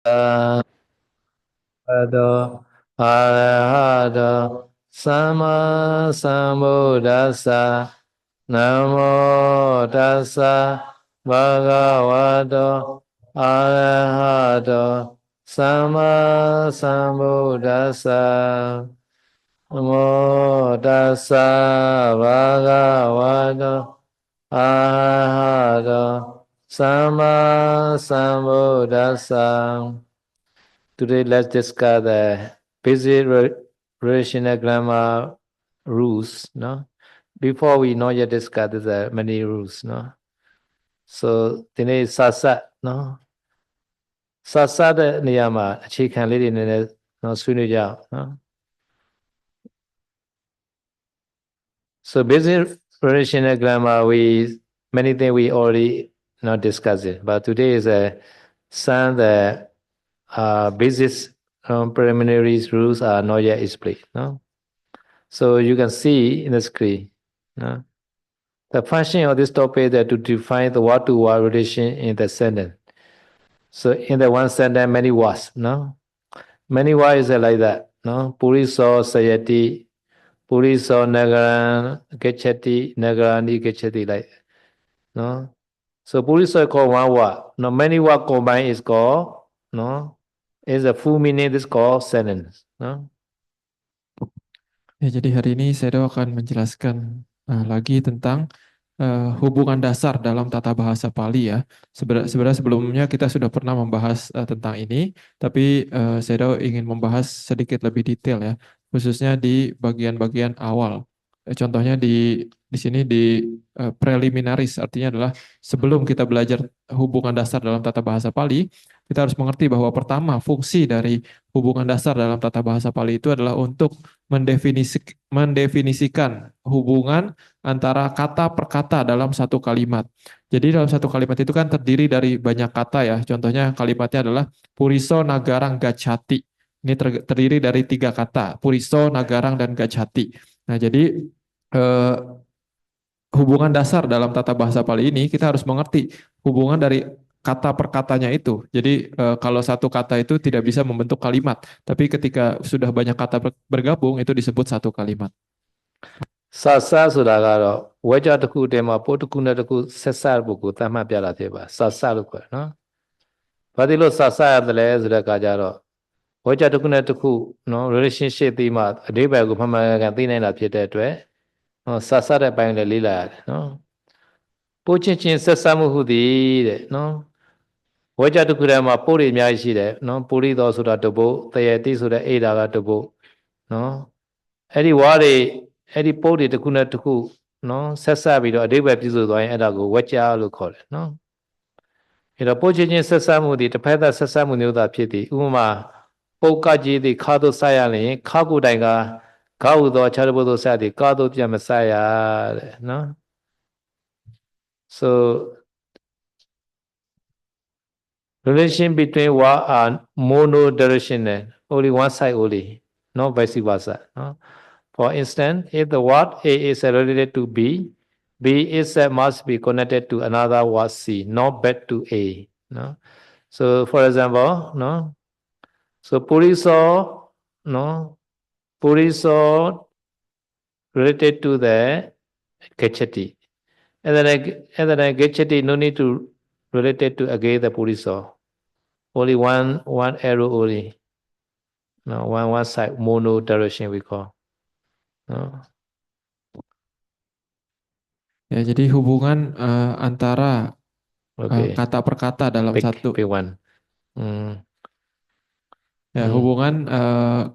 Ado Arahato Sama Sambuddhassa Namo Tassa Bhagavato Arahato Sama Sambuddhassa Namo Tassa Bhagavato Arahato Sama Sambuddhassa. Today, let's discuss the basic relational grammar rules. No, before we not yet discuss the many rules. No, so today sasa. No, sasa တဲ့နေရာမှာအခြေခံလေးတွေနည်းနည်းနော်ဆွေးနွေးကြအောင်နော် So basic relational grammar, many things we already not discussed it, but today is some the basic preliminaries rules are not yet explained. No. So you can see in the screen, no? The function of this topic is to define the word-to-word relation in the sentence. So in the one sentence, many words, no? Many words is like that, no? Puriso sayati, Puriso nagaran gechati, nagarani gechati, like, no? So Puriso is called one word. No, many words combined is called, no? Is a full meaning, this called sentence, no? Ya, jadi hari ini saya akan menjelaskan lagi tentang hubungan dasar dalam tata bahasa Pali ya. Sebenarnya sebelumnya kita sudah pernah membahas tentang ini, tapi saya ingin membahas sedikit lebih detail ya, khususnya di bagian-bagian awal. Contohnya di sini di preliminaris, artinya adalah sebelum kita belajar hubungan dasar dalam tata bahasa Pali, kita harus mengerti bahwa pertama fungsi dari hubungan dasar dalam tata bahasa Pali itu adalah untuk mendefinisikan hubungan antara kata per kata dalam satu kalimat. Jadi dalam satu kalimat itu kan terdiri dari banyak kata ya. Contohnya kalimatnya adalah Puriso Nagarang Gacchati. Ini terdiri dari 3 kata, Puriso, Nagarang, dan Gacchati. Nah, jadi hubungan dasar dalam tata bahasa Pali ini kita harus mengerti hubungan dari kata per katanya itu. Jadi kalau satu kata itu tidak bisa membentuk kalimat, tapi ketika sudah banyak kata bergabung itu disebut satu kalimat. Sasa ဆိုတာကတော့ဝဲကြတစ်ခုတည်းမှာပို့တစ်ခုနဲ့တစ်ခုဆက်ဆက်ဖို့ကိုသတ်မှတ်ပြတာဖြစ်ပါဆဆလို့ခေါ်နော်။ဘာလို့ဆဆရတယ်လဲဆိုတဲ့အခါကျတော့ဝဲကြတစ်ခုနဲ့တစ်ခုနော် relationship ဒီမှာအဓိပ္ပာယ်ကိုမှန်မှန်ကန်ကန်သိနိုင်တာဖြစ်တဲ့အတွက်နော်ဆဆတဲ့ပိုင်းလည်းလေ့လာရတယ်နော်။ပို့ချင်းချင်းဆက်ဆက်မှုဟုသည်တဲ့နော်။ဝဲကြတစ်ခုတည်းမှာပို့တွေအများကြီးရှိတယ်နော်။ပိုလိတော်ဆိုတာတပုတ်တရေတိဆိုတဲ့အိဒါကတပုတ်နော်။အဲ့ဒီဝါတွေအဲ့ဒီပုတ်တွေတစ်ခုနဲ့တစ်ခုနော်ဆက်ဆက်ပြီးတော့အဓိပ္ပာယ်ပြည့်စုံသွားရင်အဲ့ဒါကိုဝက်ကြားလို့ခေါ်တယ်နော်အဲ့တော့ပုတ်ချင်းချင်းဆက်ဆက်မှုဒီတစ်ဖက်သက်ဆက်ဆက်မှုမျိုးသာဖြစ်သည်ဥပမာပုတ်ကကြီးသည်ခါတို့ဆက်ရရင်ခါကိုတိုင်ကခါဟုသောခြားတစ်ပုတ်တို့ဆက်သည်ကာတို့ပြန်မဆက်ရတဲ့နော် So relation between what are monodirectional, only one side only, not vice versa. No? For instance, if the word A is related to B, B itself must be connected to another word C, not back to A. No? So, for example, no. So Puriso, no. Puriso related to the Gechati, and then Gechati no need to related to again the Puriso. Only one arrow only. No, one side mono direction we call. No. Ya, jadi hubungan antara kata per kata dalam satu. Ya, hubungan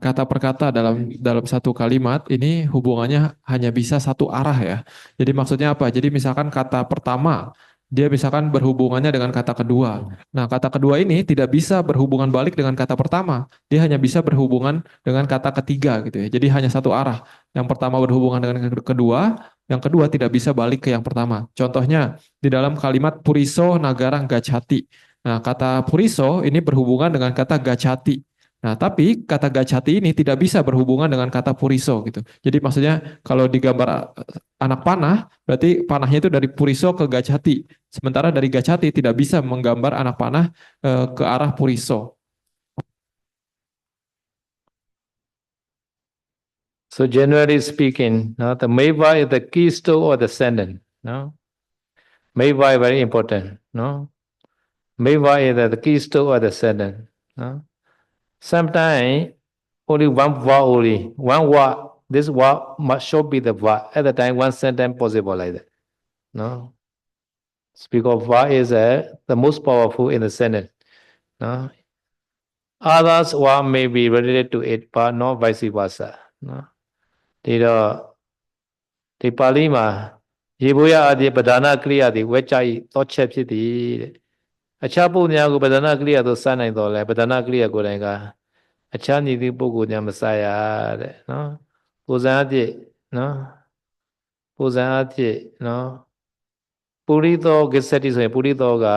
kata per kata dalam satu kalimat ini hubungannya hanya bisa satu arah ya. Jadi maksudnya apa? Jadi misalkan kata pertama dia misalkan berhubungannya dengan kata kedua. Nah, kata kedua ini tidak bisa berhubungan balik dengan kata pertama. Dia hanya bisa berhubungan dengan kata ketiga gitu ya. Jadi hanya satu arah. Yang pertama berhubungan dengan kedua, yang kedua tidak bisa balik ke yang pertama. Contohnya di dalam kalimat Puriso Nagarang Gacchati. Nah, kata Puriso ini berhubungan dengan kata Gacchati. Nah, tapi kata Gacchati ini tidak bisa berhubungan dengan kata Puriso gitu. Jadi maksudnya kalau digambar anak panah, berarti panahnya itu dari Puriso ke Gacchati. Sementara dari Gacchati tidak bisa menggambar anak panah ke arah Puriso. So generally speaking, no, the Meva is the keystone or the sentence. No, Meva is very important. No, Meva is the keystone or the sentence. No, sometimes only one word only, one word. This word must should be the word. At the time, one sentence possible like that. No, because word is the most powerful in the sentence. No, others word may be related to it, but not vice versa. No, ဒီတော့ဒီပါဠိမှာရေဘုရားအသည်ပဓာနာကရိယာသည်ဝဲကြ၏သောချက်ဖြစ်သည်တဲ့အခြားပုဂ္ဂိုလ်များကိုပဓာနာကရိယာသို့စနိုင်တော်လဲပဓာနာကရိယာကိုယ်တိုင်ကအခြားညီသည့်ပုဂ္ဂိုလ်များမစရတဲ့နော်ပုံစံအဖြစ်နော်ပုံစံအဖြစ်နော်ပုရိသောကိစ္စတိဆိုရင်ပုရိသောက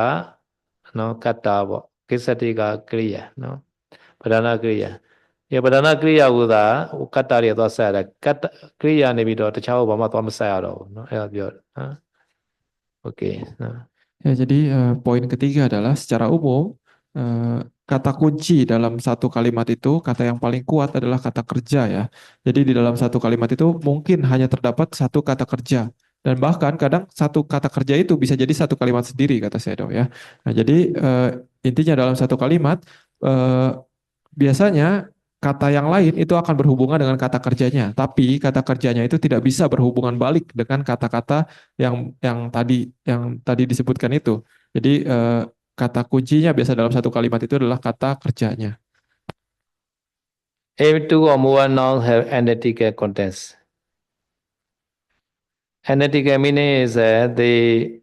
နော်ကတ္တာပေါ့ကိစ္စတိကကရိယာနော်ပဓာနာကရိယာဒီပဓာနာကရိယာကိုသာကတ္တာတွေသွားဆက်ရတယ်ကတ္တကရိယာနေပြီးတော့တခြားဘာမှသွားမဆက်ရတော့ဘူးเนาะအဲ့ဒါပြောတယ်နော် Oke nah. Ya, jadi poin ketiga adalah secara umum kata kunci dalam satu kalimat itu, kata yang paling kuat adalah kata kerja ya. Jadi di dalam satu kalimat itu mungkin hanya terdapat satu kata kerja. Dan bahkan kadang satu kata kerja itu bisa jadi satu kalimat sendiri kata Sedo ya. Nah, jadi intinya dalam satu kalimat biasanya kata yang lain itu akan berhubungan dengan kata kerjanya, tapi kata kerjanya itu tidak bisa berhubungan balik dengan kata-kata yang tadi disebutkan itu. Jadi kata kuncinya biasa dalam satu kalimat itu adalah kata kerjanya. If two or more nouns have analytical contents. Analytical meaning is they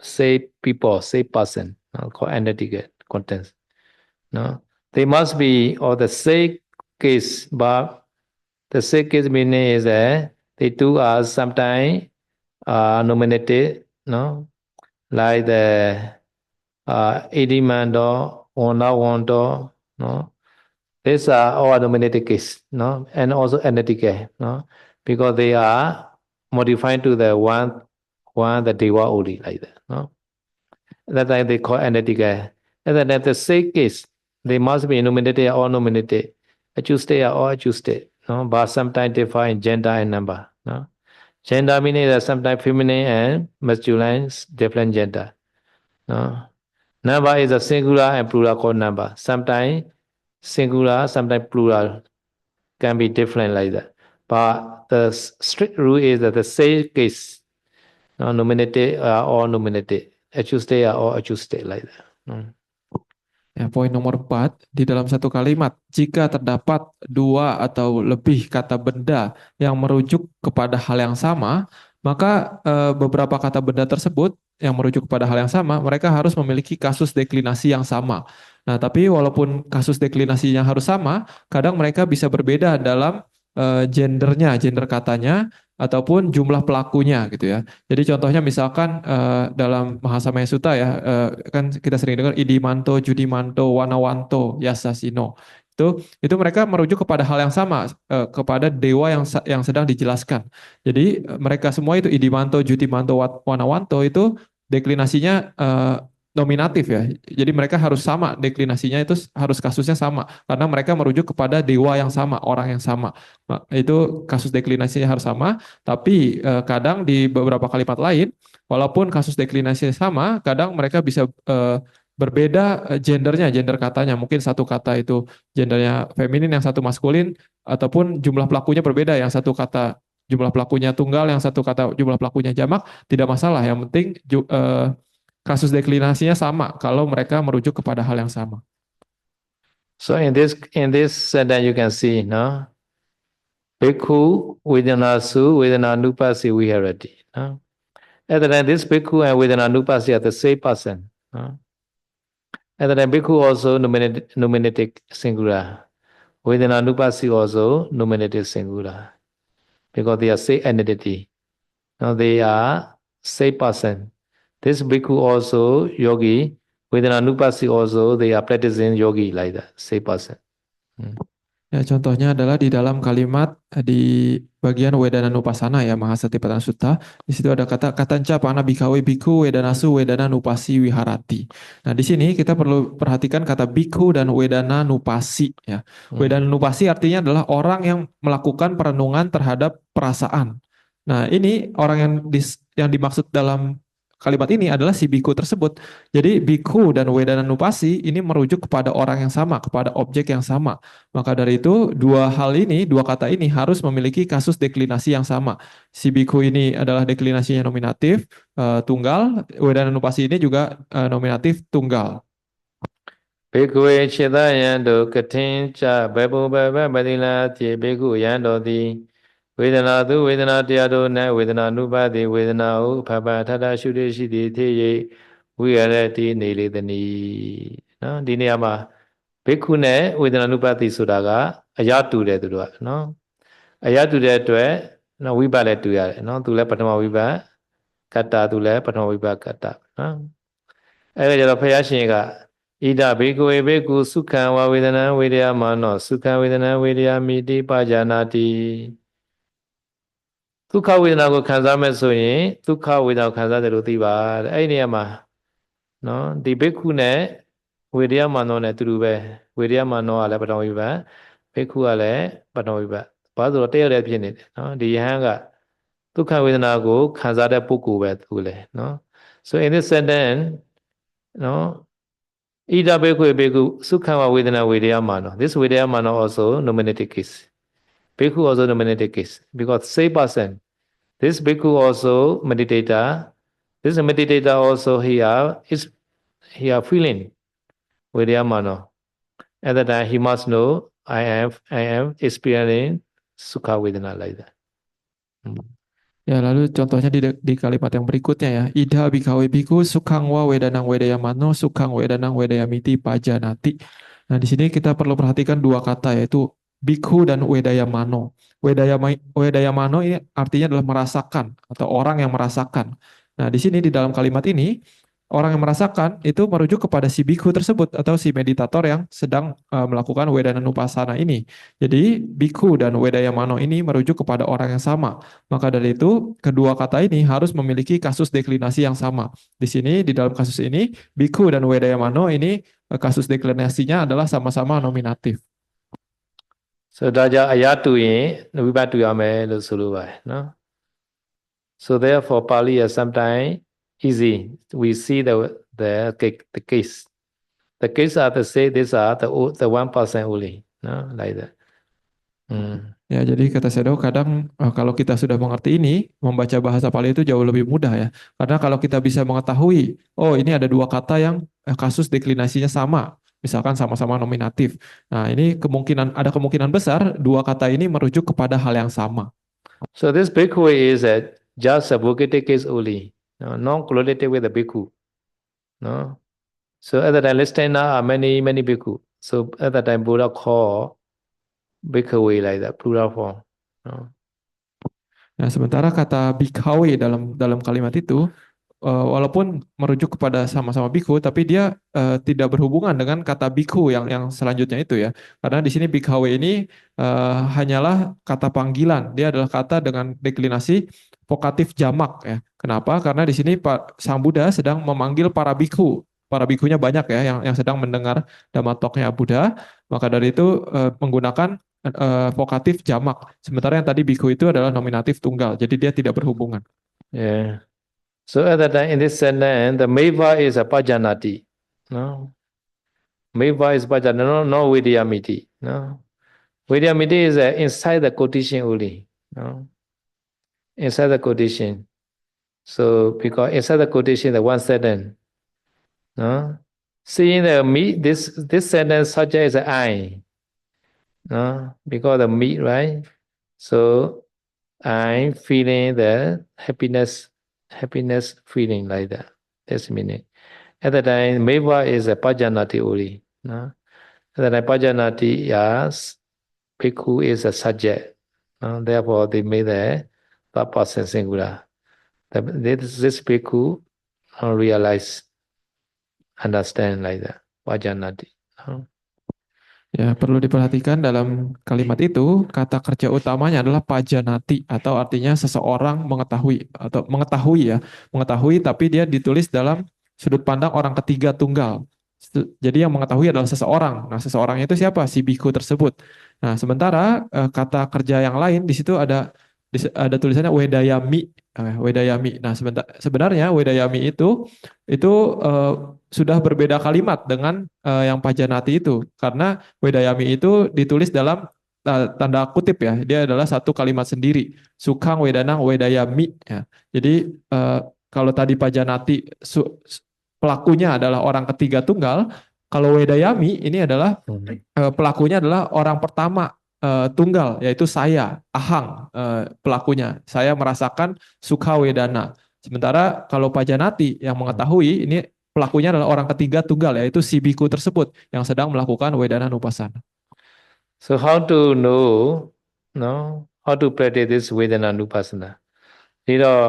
say people, say person, called analytical contents. No, they must be or the say case, but the say case meaning is they two are sometimes nominated, no, like the Edimando, Wanda, no. These are all nominated case, no, and also analytical, no, because they are modified to the one the deva only like that, no. That's why they call analytical. And then the say case, they must be nominated or nominated, adjusted or adjusted, no, but sometimes differ in gender and number, no. Gender meaning that sometimes feminine and masculine, different gender, no. Number is a singular and plural called number. Sometimes singular, sometimes plural can be different like that. But the strict rule is that the say case, no, nominated or nominated, adjusted or adjusted like that. Ya, poin nomor 4, di dalam satu kalimat, jika terdapat dua atau lebih kata benda yang merujuk kepada hal yang sama, maka beberapa kata benda tersebut yang merujuk kepada hal yang sama, mereka harus memiliki kasus deklinasi yang sama. Nah, tapi walaupun kasus deklinasinya harus sama, kadang mereka bisa berbeda dalam gendernya, gender katanya, ataupun jumlah pelakunya gitu ya. Jadi contohnya misalkan dalam Mahasamaya Sutta ya, kan kita sering dengar Idimanto, Judimanto, Wanawanto, Yasasino. Itu mereka merujuk kepada hal yang sama, kepada dewa yang sedang dijelaskan. Jadi mereka semua itu Idimanto, Judimanto, Wanawanto itu deklinasinya nominatif ya. Jadi mereka harus sama, deklinasinya itu harus kasusnya sama karena mereka merujuk kepada dewa yang sama, orang yang sama. Nah, itu kasus deklinasinya harus sama, tapi kadang di beberapa kalimat lain walaupun kasus deklinasinya sama, kadang mereka bisa berbeda gendernya, gender katanya. Mungkin satu kata itu gendernya feminin, yang satu maskulin, ataupun jumlah pelakunya berbeda, yang satu kata jumlah pelakunya tunggal, yang satu kata jumlah pelakunya jamak, tidak masalah. Yang penting kasus deklinasinya sama kalau mereka merujuk kepada hal yang sama. So in this sentence you can see, no, bhikkhu Vedanasu Vedananupasi viharati. No? At the time, this bhikkhu and Vedananupasi are the same person. No? At the time, bhikkhu also nominated singular. Vedananupasi also nominated singular. Because they are same entity. Now they are same person. This bhikkhu also yogi, Vedananupasi also they are practicing yogi like that, same person. Ya, contohnya adalah di dalam kalimat di bagian Wedana Nupasana ya Mahasatipatthana Sutta. Di situ ada kata katanca pana bikawe biku wedanasu wedana nupasi wiharati. Nah, di sini kita perlu perhatikan kata biku dan wedana nupasi ya. Wedana nupasi artinya adalah orang yang melakukan perenungan terhadap perasaan. Nah, ini orang yang dimaksud dalam kalimat ini adalah si biku tersebut. Jadi biku dan wedana nupasi ini merujuk kepada orang yang sama, kepada objek yang sama. Maka dari itu, dua kata ini harus memiliki kasus deklinasi yang sama. Si biku ini adalah deklinasinya nominatif tunggal, wedana nupasi ini juga nominatif tunggal. Bhikkhu Chita Yanto Katin Cha Bebo Baba Badila Ti Bhikkhu Yanto Di Vedana Tu Vedana Tiyato Na Vedana Nupati Vedana U Phapa Thata Shuddhi Siddhi Te Ye Vihara-ti Niledani နော်ဒီနေရာမှာဘိက္ခုနဲ့ဝေဒနာနုပတိဆိုတာကအရာတူတယ်သူတို့ကနော်အရာတူတဲ့အတွက်နော်ဝိပတ်လည်းတူရတယ်နော်သူလည်းပထမဝိပတ်ကတ္တသူလည်းပထမဝိပတ်ကတ္တနော်အဲ့ဒါကြတော့ဘုရားရှင်ကဣဒဘေကဝေဘေကုစုခံဝဝေဒနာဝေဒယမာနောစုခံဝေဒနာဝေဒယမိတိပါဇာနာတိဒုက္ခဝေဒနာကိုခံစားမဲ့ဆိုရင်ဒုက္ခဝေဒနာကိုခံစားတယ်လို့သိပါတဲ့အဲ့ဒီနေရာမှာနော်ဒီဘေကုနဲ့ဝေဒယမာနောနဲ့အတူတူပဲဝေဒယမာနောကလည်းပထမဝိပတ်ဘေကုကလည်းပထမဝိပတ်ဘာလို့ဆိုတော့တည့်ရတဲ့ဖြစ်နေတယ်နော်ဒီယဟန်ကဒုက္ခဝေဒနာကိုခံစားတဲ့ပုဂ္ဂိုလ်ပဲသူလည်းနော် so in this sentence နော် Ida Bhikkhu Bhikkhu Sukhama Vedana Vedayamano. This Vedayamano also nominative case. Bhikkhu also nominative case. Because same person. This Bhikkhu also meditator. This meditator also here feeling Vedayamano. At that time he must know I am experiencing Sukha Vedana like that. Ya, lalu contohnya di kalimat yang berikutnya ya. Ida bikawe biku sukang wa wedanang wedaya mano sukang wedanang wedaya miti pajanati. Nah, di sini kita perlu perhatikan dua kata yaitu biku dan wedaya mano. Wedaya mano ini artinya adalah merasakan atau orang yang merasakan. Nah, di sini di dalam kalimat ini orang yang merasakan itu merujuk kepada si biku tersebut atau si meditator yang sedang melakukan wedana nupasana ini. Jadi biku dan wedaya mano ini merujuk kepada orang yang sama. Maka dari itu kedua kata ini harus memiliki kasus deklinasi yang sama. Di sini di dalam kasus ini biku dan wedaya mano ini kasus deklinasinya adalah sama-sama nominatif. So ဒါကြောင့်အရာတူရင်ဝိပတ်တူရမယ်လို့ဆိုလိုပါတယ်နော် So therefore Pali is sometimes easy. We see the case. The case are to say these are the 1% only. No, like that. Ya, jadi kata Sedo kadang kalau kita sudah mengerti ini, membaca bahasa Pali itu jauh lebih mudah ya. Karena kalau kita bisa mengetahui, oh ini ada dua kata yang kasus deklinasinya sama, misalkan sama-sama nominatif. Nah, ini ada kemungkinan besar dua kata ini merujuk kepada hal yang sama. So this bhikkhu is just a vocative case only, no, non-correlative with the bhikkhu. No. So at that time, listener are many bhikkhu. So at that time, Buddha called bhikkhu like that, plural form. No. Nah, sementara kata bikawe dalam kalimat itu walaupun merujuk kepada sama-sama biku, tapi dia tidak berhubungan dengan kata biku yang selanjutnya itu ya. Karena di sini bikawe ini hanyalah kata panggilan. Dia adalah kata dengan deklinasi vokatif jamak ya. Kenapa? Karena di sini Pak Sang Buddha sedang memanggil para biku. Para bikunya banyak ya yang sedang mendengar Dhamma talk-nya Buddha. Maka dari itu menggunakan vokatif jamak. Sementara yang tadi biku itu adalah nominatif tunggal. Jadi dia tidak berhubungan. Yeah. So at that time in this sentence, the meva is a pajanati. No. Meva is pajanati, no vidyamiti. No. Vidyamiti is inside the quotation only. No. Inside the quotation. So because inside the quotation, the one sentence. No. Seeing the meat, this sentence subject is I. No, because the meat, right? So I'm feeling the happiness feeling like that. That's meaning. At the time, meva is a pajanati only. No? At the time, pajanati, yes, bhikkhu is a subject. No? Therefore, they made the third person singular. This bhikkhu realize, understand like that. Pajanati. No? Ya, perlu diperhatikan dalam kalimat itu, kata kerja utamanya adalah pajanati atau artinya seseorang mengetahui atau mengetahui ya, mengetahui tapi dia ditulis dalam sudut pandang orang ketiga tunggal. Jadi yang mengetahui adalah seseorang. Nah, seseorang itu siapa? Si biku tersebut. Nah, sementara kata kerja yang lain di situ ada tulisannya wedayami, wedayami. Nah, sebenarnya wedayami itu eh, sudah berbeda kalimat dengan yang pajanati itu karena Wedayami itu ditulis dalam tanda kutip ya, dia adalah satu kalimat sendiri. Sukang Wedanang Wedayami ya. Jadi kalau tadi Pajanati pelakunya adalah orang ketiga tunggal, kalau Wedayami ini adalah pelakunya adalah orang pertama tunggal yaitu saya, Ahang pelakunya. Saya merasakan Sukha Wedana. Sementara kalau Pajanati yang mengetahui ini pelakunya adalah orang ketiga tunggal yaitu si biku tersebut yang sedang melakukan Wedana Nupasana. So how to know, no? How to practice this Vedana Nupassana? ဒီတော့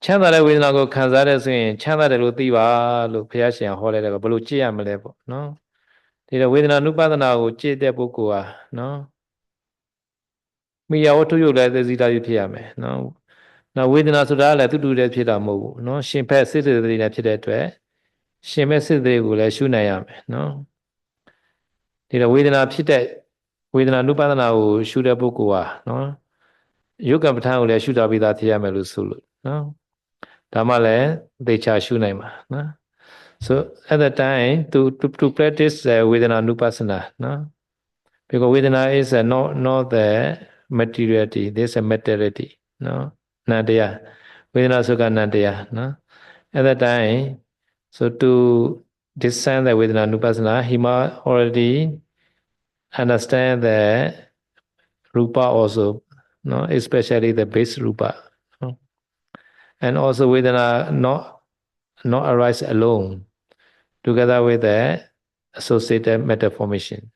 ချမ်းသာတဲ့ဝေဒနာကိုခံစားရတဲ့ဆိုရင်ချမ်းသာတယ်လို့သိပါလို့ဘုရားရှင်ဟောလိုက်တယ်ကဘယ်လိုကြည့်ရမလဲပေါ့နော်ဒီတော့ဝေဒနာနုပဒနာကိုကြည့်တဲ့ပုဂ္ဂိုလ်ဟာနော်မိယာဝတ္ထုရုပ်လည်းသိသိတာဖြစ်ရမယ်နော်နောက်ဝေဒနာဆိုတာလည်းတူတူတည်းဖြစ်တာမဟုတ်ဘူးနော်ရှင်ဖက်စိတ်တွေလည်းဖြစ်တဲ့အတွက်ရှင်မဲ့စိတ်တွေကိုလည်းရှုနိုင်ရမယ်နော်ဒီတော့ဝေဒနာဖြစ်တဲ့ဝေဒနာနုပဒနာကိုရှုတဲ့ပုဂ္ဂိုလ်ဟာနော်ယုတ်ကံပဋ္ဌာန်းကိုလည်းရှုတာပြီးသားဖြစ်ရမယ်လို့ဆိုလို့နော်ဒါမှလည်းသေချာရှုနိုင်မှာနော် so at the time to practice Vedana Nupassana no because Vedana is not the materiality this is a materiality no Nandaya Vedana Sukha Nandaya no at that time so to discern the Vedana Nupassana he must already understand the Rupa also no especially the base Rupa no? And also Vedana not arise alone together with the associated matter formation.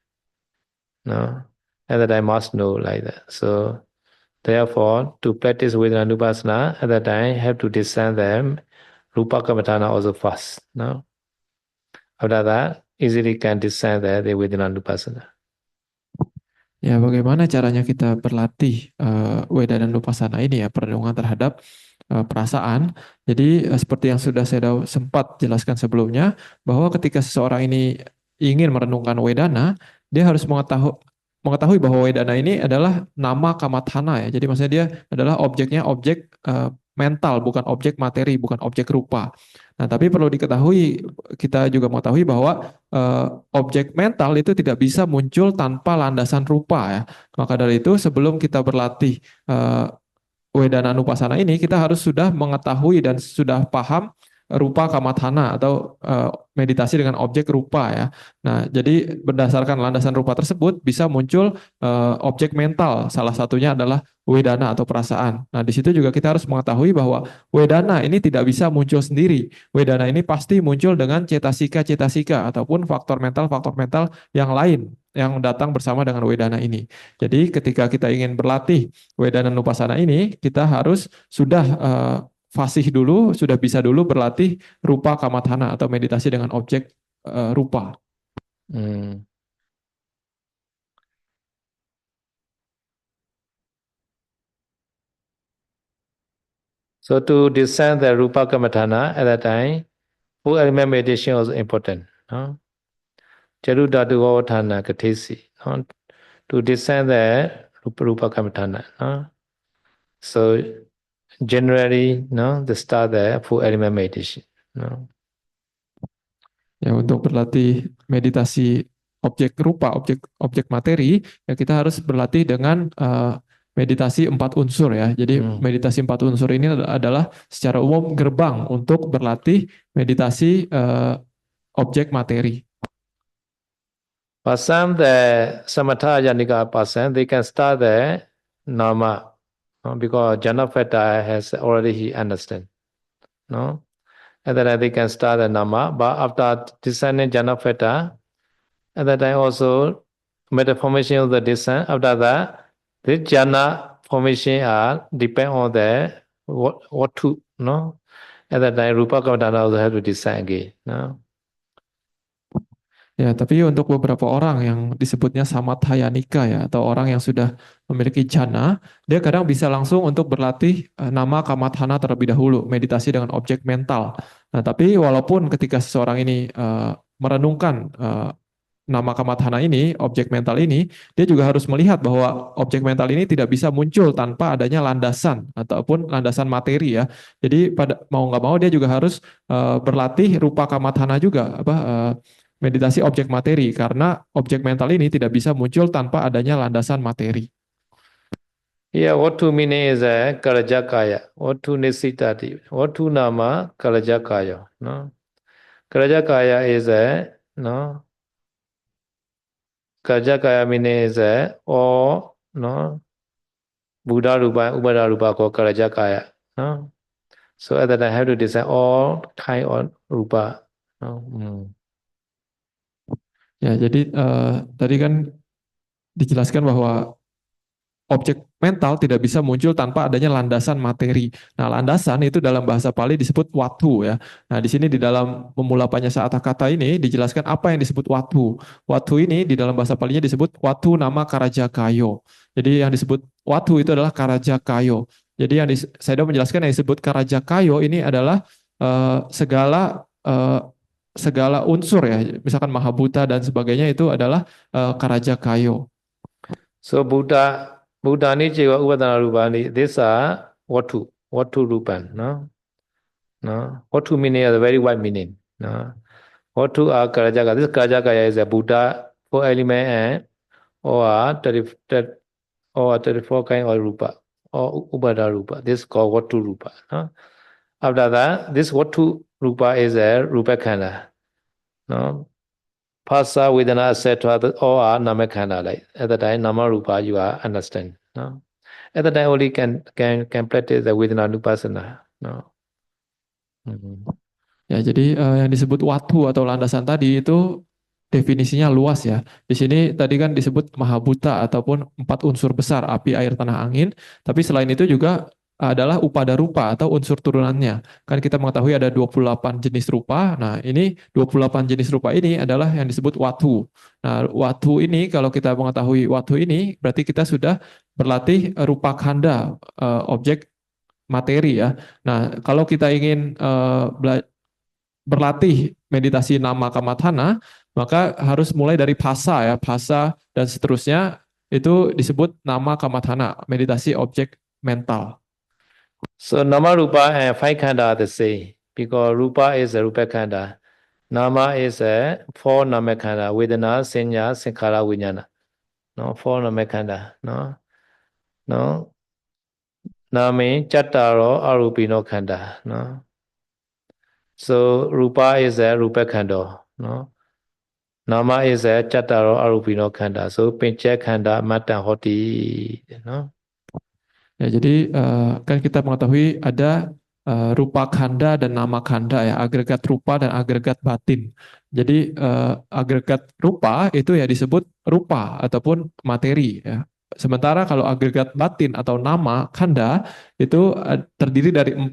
No, at that time must know like that. So therefore, to practice Vedana Nupassana at that time have to discern them Rupa Kamatana also first. No, after that easily can discern the Vedana Nupassana. Ya, bagaimana caranya kita berlatih Wedana Nupasana ini ya, perenungan terhadap perasaan. Jadi seperti yang sudah saya sempat jelaskan sebelumnya, bahwa ketika seseorang ini ingin merenungkan Wedana, dia harus mengetahui bahwa Wedana ini adalah nama Kamathana ya. Jadi maksudnya dia adalah objeknya objek mental, bukan objek materi, bukan objek rupa. Nah, tapi perlu diketahui, kita juga mengetahui bahwa objek mental itu tidak bisa muncul tanpa landasan rupa ya. Maka dari itu sebelum kita berlatih Wedana Nupasana ini, kita harus sudah mengetahui dan sudah paham rupa kamathana atau meditasi dengan objek rupa ya. Nah, jadi berdasarkan landasan rupa tersebut bisa muncul objek mental. Salah satunya adalah wedana atau perasaan. Nah, di situ juga kita harus mengetahui bahwa wedana ini tidak bisa muncul sendiri. Wedana ini pasti muncul dengan cetasika-cetasika ataupun faktor mental yang lain yang datang bersama dengan wedana ini. Jadi ketika kita ingin berlatih Wedana Nupasana ini, kita harus sudah fasih dulu, sudah bisa dulu berlatih rupa kamathana atau meditasi dengan objek rupa. So to discern the Rupa Kamatana at that time, full element meditation was important. No? Charudatuvathana Katesi. No? To discern the Rupa Kamatana. No? So generally, no, the start the full element meditation. No? Ya, untuk berlatih meditasi objek rupa, objek materi, ya kita harus berlatih dengan meditasi 4 unsur ya. Jadi meditasi 4 unsur ini adalah secara umum gerbang untuk berlatih meditasi objek materi. For some, the Samatha Yanika person, they can start the Nama, no? Because Janapata has already he understand. No? At that time they can start the Nama, but after discerning Janapata, at that time also meta formation of the discern. After that, the Jana formation are depend on the what to, no? At that time, Rupa Kamatana also have to discern again. No? Ya, tapi untuk beberapa orang yang disebutnya samathayanika ya, atau orang yang sudah memiliki jana, dia kadang bisa langsung untuk berlatih nama kamathana terlebih dahulu, meditasi dengan objek mental. Nah, tapi walaupun ketika seseorang ini merenungkan nama kamathana ini, objek mental ini, dia juga harus melihat bahwa objek mental ini tidak bisa muncul tanpa adanya landasan ataupun landasan materi ya. Jadi pada mau nggak mau dia juga harus berlatih rupa kamathana juga, meditasi objek materi karena objek mental ini tidak bisa muncul tanpa adanya landasan materi. Yeah, Wattu meaning is a Karajakaya. Wattu Nisitati. Wattu Nama Karajakaya. No? Karajakaya is a no. Karajakaya meaning is a or no Buddha Rupa, Ubada Rupa called Karajakaya. No? So at that I have to design all kind of Rupa. No? Ya, jadi tadi kan dijelaskan bahwa objek mental tidak bisa muncul tanpa adanya landasan materi. Nah, landasan itu dalam bahasa Pali disebut watu ya. Nah, di sini di dalam memula Panyasata kata ini dijelaskan apa yang disebut watu. Watu ini di dalam bahasa Palinya disebut watu nama Karajakayo. Jadi yang disebut watu itu adalah Karajakayo. Jadi saya sudah menjelaskan yang disebut Karajakayo ini adalah segala unsur ya, misalkan Mahabhuta dan sebagainya itu adalah Karajakayo. So Buddha ni Jiva Ubadana Rupa ni, these are Wattu Rupan, no? No? Wattu meaning is a very wide meaning. No? Wattu are Karajaka. This Karajaka is a Buddha, 4 element and or 34 kind of Rupa or Ubada Rupa. This is called Wattu Rupa. No? After that, this Wattu Rupa is a Rupa Khanda. No? Phasa, Vedana, etc. All are Namakhanda. Like at the time, Nama Rupa you are understand. No? At the time only can practice the Vedana Nupassana. No? Ya, jadi yang disebut watu atau landasan tadi itu definisinya luas ya. Di sini tadi kan disebut mahabuta ataupun 4 unsur besar, api, air, tanah, angin. Tapi selain itu juga adalah upada rupa atau unsur turunannya. Kan kita mengetahui ada 28 jenis rupa. Nah, ini 28 jenis rupa ini adalah yang disebut watu. Nah, watu ini kalau kita mengetahui watu ini berarti kita sudah berlatih rupa kanda, objek materi ya. Nah, kalau kita ingin berlatih meditasi nama kamathana, maka harus mulai dari phasa ya, phasa dan seterusnya itu disebut nama kamathana, meditasi objek mental. So Nama Rupa and 5 khanda are the same because Rupa is a Rupa khanda. Nama is a 4 Nama khanda. Vedana, Sanya, Sankhara, Vijnana. No, 4 Nama khanda. No, no. Name Chattaro Arupino khanda. No. So Rupa is a Rupa khanda. No. Nama is a Chattaro Arupino khanda. So Pincha khanda Matan Hoti. No. Ya, jadi kan kita mengetahui ada rupa kanda dan nama kanda ya, agregat rupa dan agregat batin. Jadi agregat rupa itu ya disebut rupa ataupun materi ya. Sementara kalau agregat batin atau nama kanda itu terdiri dari 4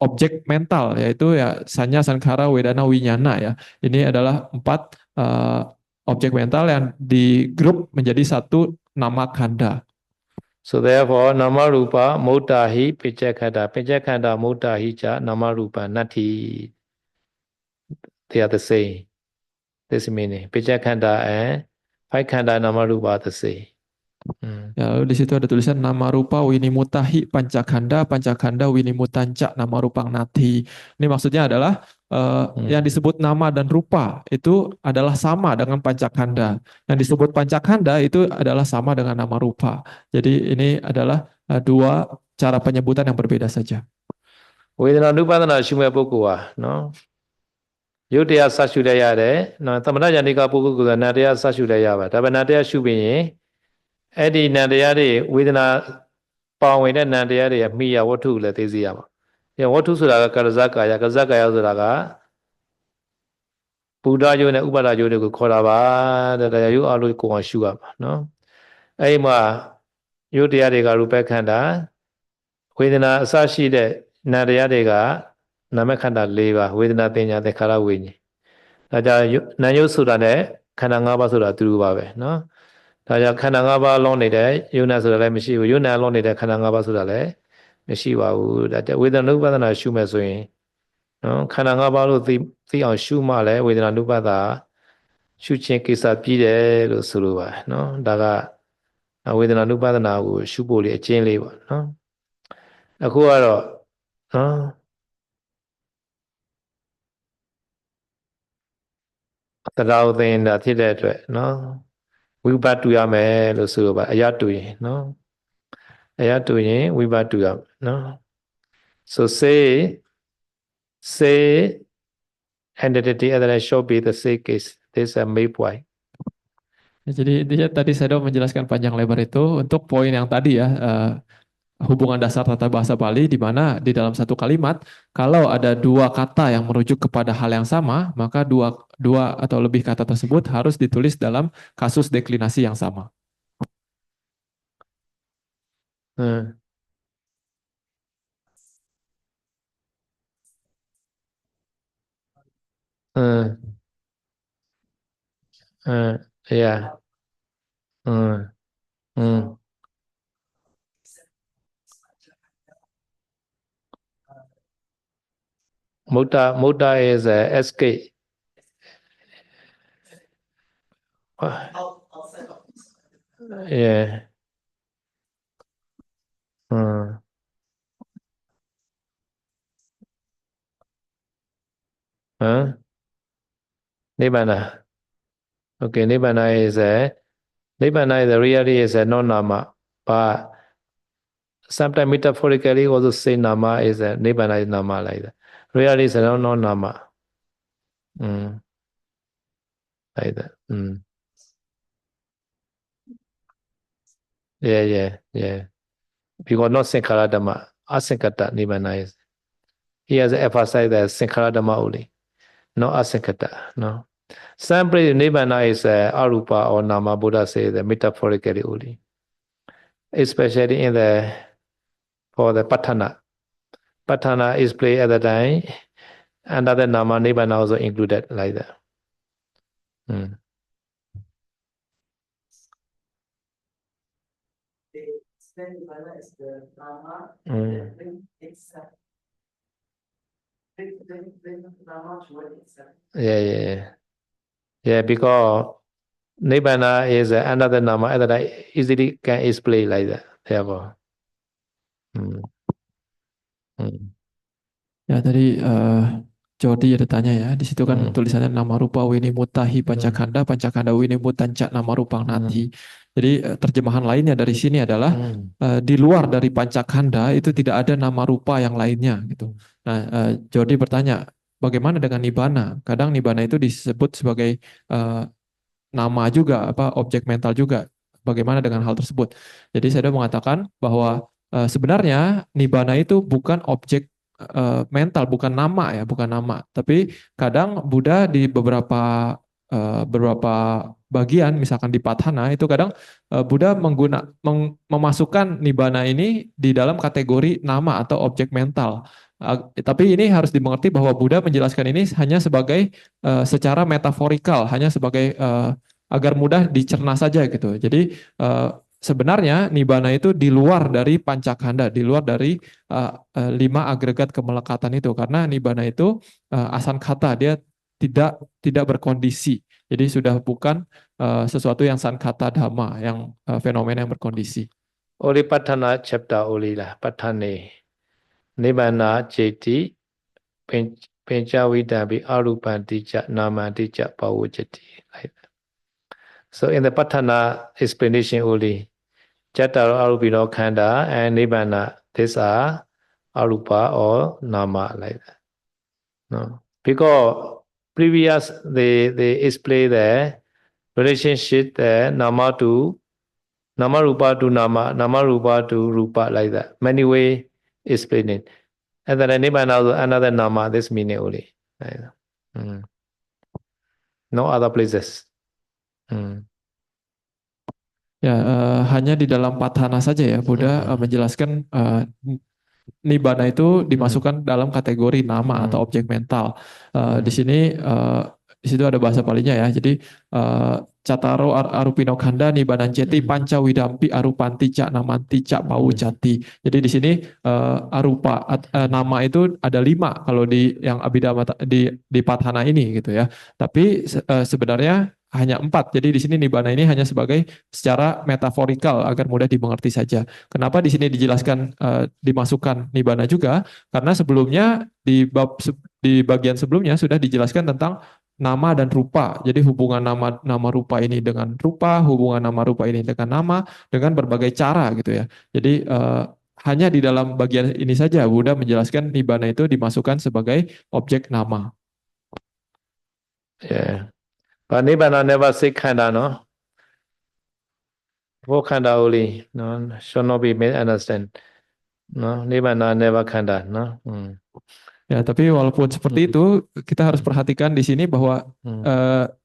objek mental yaitu ya sanya, sankhara, wedana, winyana ya. Ini adalah 4 objek mental yang digrup menjadi satu nama kanda. So therefore, Nama Rupa Motahi Pichakhanda. Pichakhanda Motahi Cha Nama Rupa Nati. They are the same. This meaning. Pichakhanda and 5 khanda Nama Rupa are the same. Ya, lalu di situ ada tulisan nama rupa winimutahi pancakanda, pancakanda winimutanca nama rupang nati. Ini maksudnya adalah yang disebut nama dan rupa itu adalah sama dengan pancakanda. Yang disebut pancakanda itu adalah sama dengan nama rupa. Jadi ini adalah 2 cara penyebutan yang berbeda saja. Vedana Nupadana Shumya Pukkwa, no? Yudhya Sashudaya de, no, Tamana Janika Pukkwa, Nadya Sashudaya, Tabanadya Shubi, Eddie Nadya de, Vedana Pawin and Nadya de, Mia, what to let is Yama. Yeah, what to Suraga Karazaka, Kazaka Zuraga, Buddha Yuna Ubada Yodu Koraba, that you are looking on Shuga, no? Aima, Yudhya de Garupakanda, Vedana Sashi de, Nadya de Ga, Namakanda Leva, Vedana Tenya de Karawin. ဒါကြနာယုတ်ဆိုတာနဲ့ခန္ဓာ၅ပါးဆိုတာအတူတူပါပဲနော်ဒါကြောင့်ခန္ဓာ၅ပါးလုံးနေတဲ့ယုံနာဆိုတာလည်းမရှိဘူးယုံနာလုံးနေတဲ့ခန္ဓာ၅ပါးဆိုတာလည်းမရှိပါဘူးဒါဝေဒနာနုပါဒနာရှုမဲ့ဆိုရင်နော်ခန္ဓာ၅ပါးလို့သိအောင်ရှုမှလည်းဝေဒနာနုပါဒရှုခြင်းကိစ္စပြီးတယ်လို့ဆိုလိုပါတယ်နော်ဒါကဝေဒနာနုပါဒနာကိုရှုဖို့လေအကျဉ်းလေးပေါ့နော်အခုကတော့နော်တရားဥသင်တာဖြစ်တဲ့အတွက်နော်ဝိပဿနာတူရမယ်လို့ဆိုလိုပါအရတူရင်နော်အရတူရင်ဝိပဿနာတူရမယ်နော် so say entity other than should be the same case this is a main point Jadi intinya tadi saya udah menjelaskan panjang lebar itu untuk poin yang tadi ya, hubungan dasar tata bahasa Bali di mana di dalam satu kalimat kalau ada dua kata yang merujuk kepada hal yang sama, maka dua atau lebih kata tersebut harus ditulis dalam kasus deklinasi yang sama. Yeah. Mutta is escape. Yeah. Nibbana. Okay, Nibbana is the reality is a non-nama, but sometimes metaphorically also say nama is a Nibbana is nama like that. Reality is a non-nama. Like that. Yeah. Because not Sankhara Dhamma, Asankata Nibbana is. He has emphasized that Sankhara Dhamma only, not Asankata. No. Some place Nibbana is Arupa or Nama, Buddha says metaphorically only. Especially for the Patthana. Patthana is played at the time. Another Nama, Nibbana also included like that. Yeah, because Nibbana is another Nama that easily can explain like that. Therefore. Ya tadi Jordi ada tanya ya, di situ kan tulisannya nama rupa wini mutahi pancakanda, pancakanda wini mutanca nama rupang nati. Jadi terjemahan lainnya dari sini adalah di luar dari pancakanda itu tidak ada nama rupa yang lainnya gitu. Nah, Jordi bertanya, bagaimana dengan nibbana? Kadang nibbana itu disebut sebagai nama juga, objek mental juga. Bagaimana dengan hal tersebut? Jadi saya sudah mengatakan bahwa sebenarnya nibbana itu bukan objek mental, bukan nama ya, bukan nama. Tapi kadang Buddha di beberapa bagian, misalkan di Patthana itu kadang Buddha memasukkan nibbana ini di dalam kategori nama atau objek mental. Tapi ini harus dimengerti bahwa Buddha menjelaskan ini hanya sebagai secara metaforikal, hanya sebagai agar mudah dicerna saja gitu. Jadi sebenarnya nibbana itu di luar dari pancakanda, di luar dari 5 agregat kemelekatan itu, karena nibbana itu asankata, dia tidak berkondisi. Jadi sudah bukan sesuatu yang sankata dhamma, yang fenomena yang berkondisi. Oli Patthana chapter oli lah, Patthane nibbana ceti pencawidambi arupantica namantica pawujati. So in the Patthana explanation only, Jatara Arupino Khanda and Nibbana, these are Arupa or Nama like that. No. Because previous they explain the relationship the Nama Rupa to Nama Rupa to Rupa like that. Many way explain it. And then Nibbana also another Nama, this meaning only. Like that. No other places. Ya, hanya di dalam Patthana saja ya Buddha menjelaskan nibbana itu dimasukkan dalam kategori nama atau objek mental. Di sini Di situ ada bahasa Palinya ya. Jadi Cataro Arupino Kanda Nibanan Ceti Panca Widampi Arupanti Cak Namanti Cak Pau Jati. Jadi di sini nama itu ada 5 kalau di yang Abhidhamma di Padhana ini gitu ya. Tapi sebenarnya hanya 4. Jadi di sini Nibbana ini hanya sebagai secara metaforikal agar mudah dimengerti saja. Kenapa di sini dijelaskan dimasukkan Nibbana juga? Karena sebelumnya di bagian sebelumnya sudah dijelaskan tentang nama dan rupa. Jadi hubungan nama rupa ini dengan rupa, hubungan nama rupa ini dengan nama, dengan berbagai cara gitu ya. Jadi hanya di dalam bagian ini saja Buddha menjelaskan Nibbana itu dimasukkan sebagai objek nama. Yeah. But Nibbana never say khanda, no? For khanda only, no? Should not be misunderstood. No? Nibbana never khanda, no? Ya, tapi walaupun seperti itu, kita harus perhatikan di sini bahwa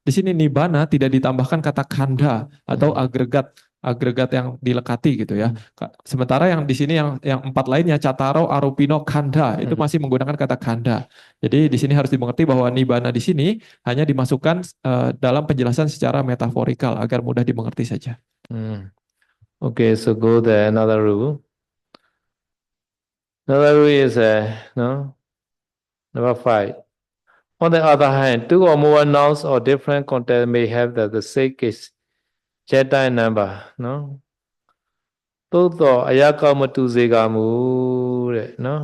di sini Nibbana tidak ditambahkan kata kanda atau agregat yang dilekati gitu ya. Sementara yang di sini yang 4 lainnya Cataro, Arupino, Kanda itu masih menggunakan kata kanda. Jadi di sini harus dimengerti bahwa Nibbana di sini hanya dimasukkan dalam penjelasan secara metaforikal agar mudah dimengerti saja. Okay, so go there. Another rule. Another rule is no. Number 5. On the other hand, 2 or more nouns or different contexts may have the same case, Jeta number, no? သို့သောအရာကောင်းမတူစေကမူတဲ့နော်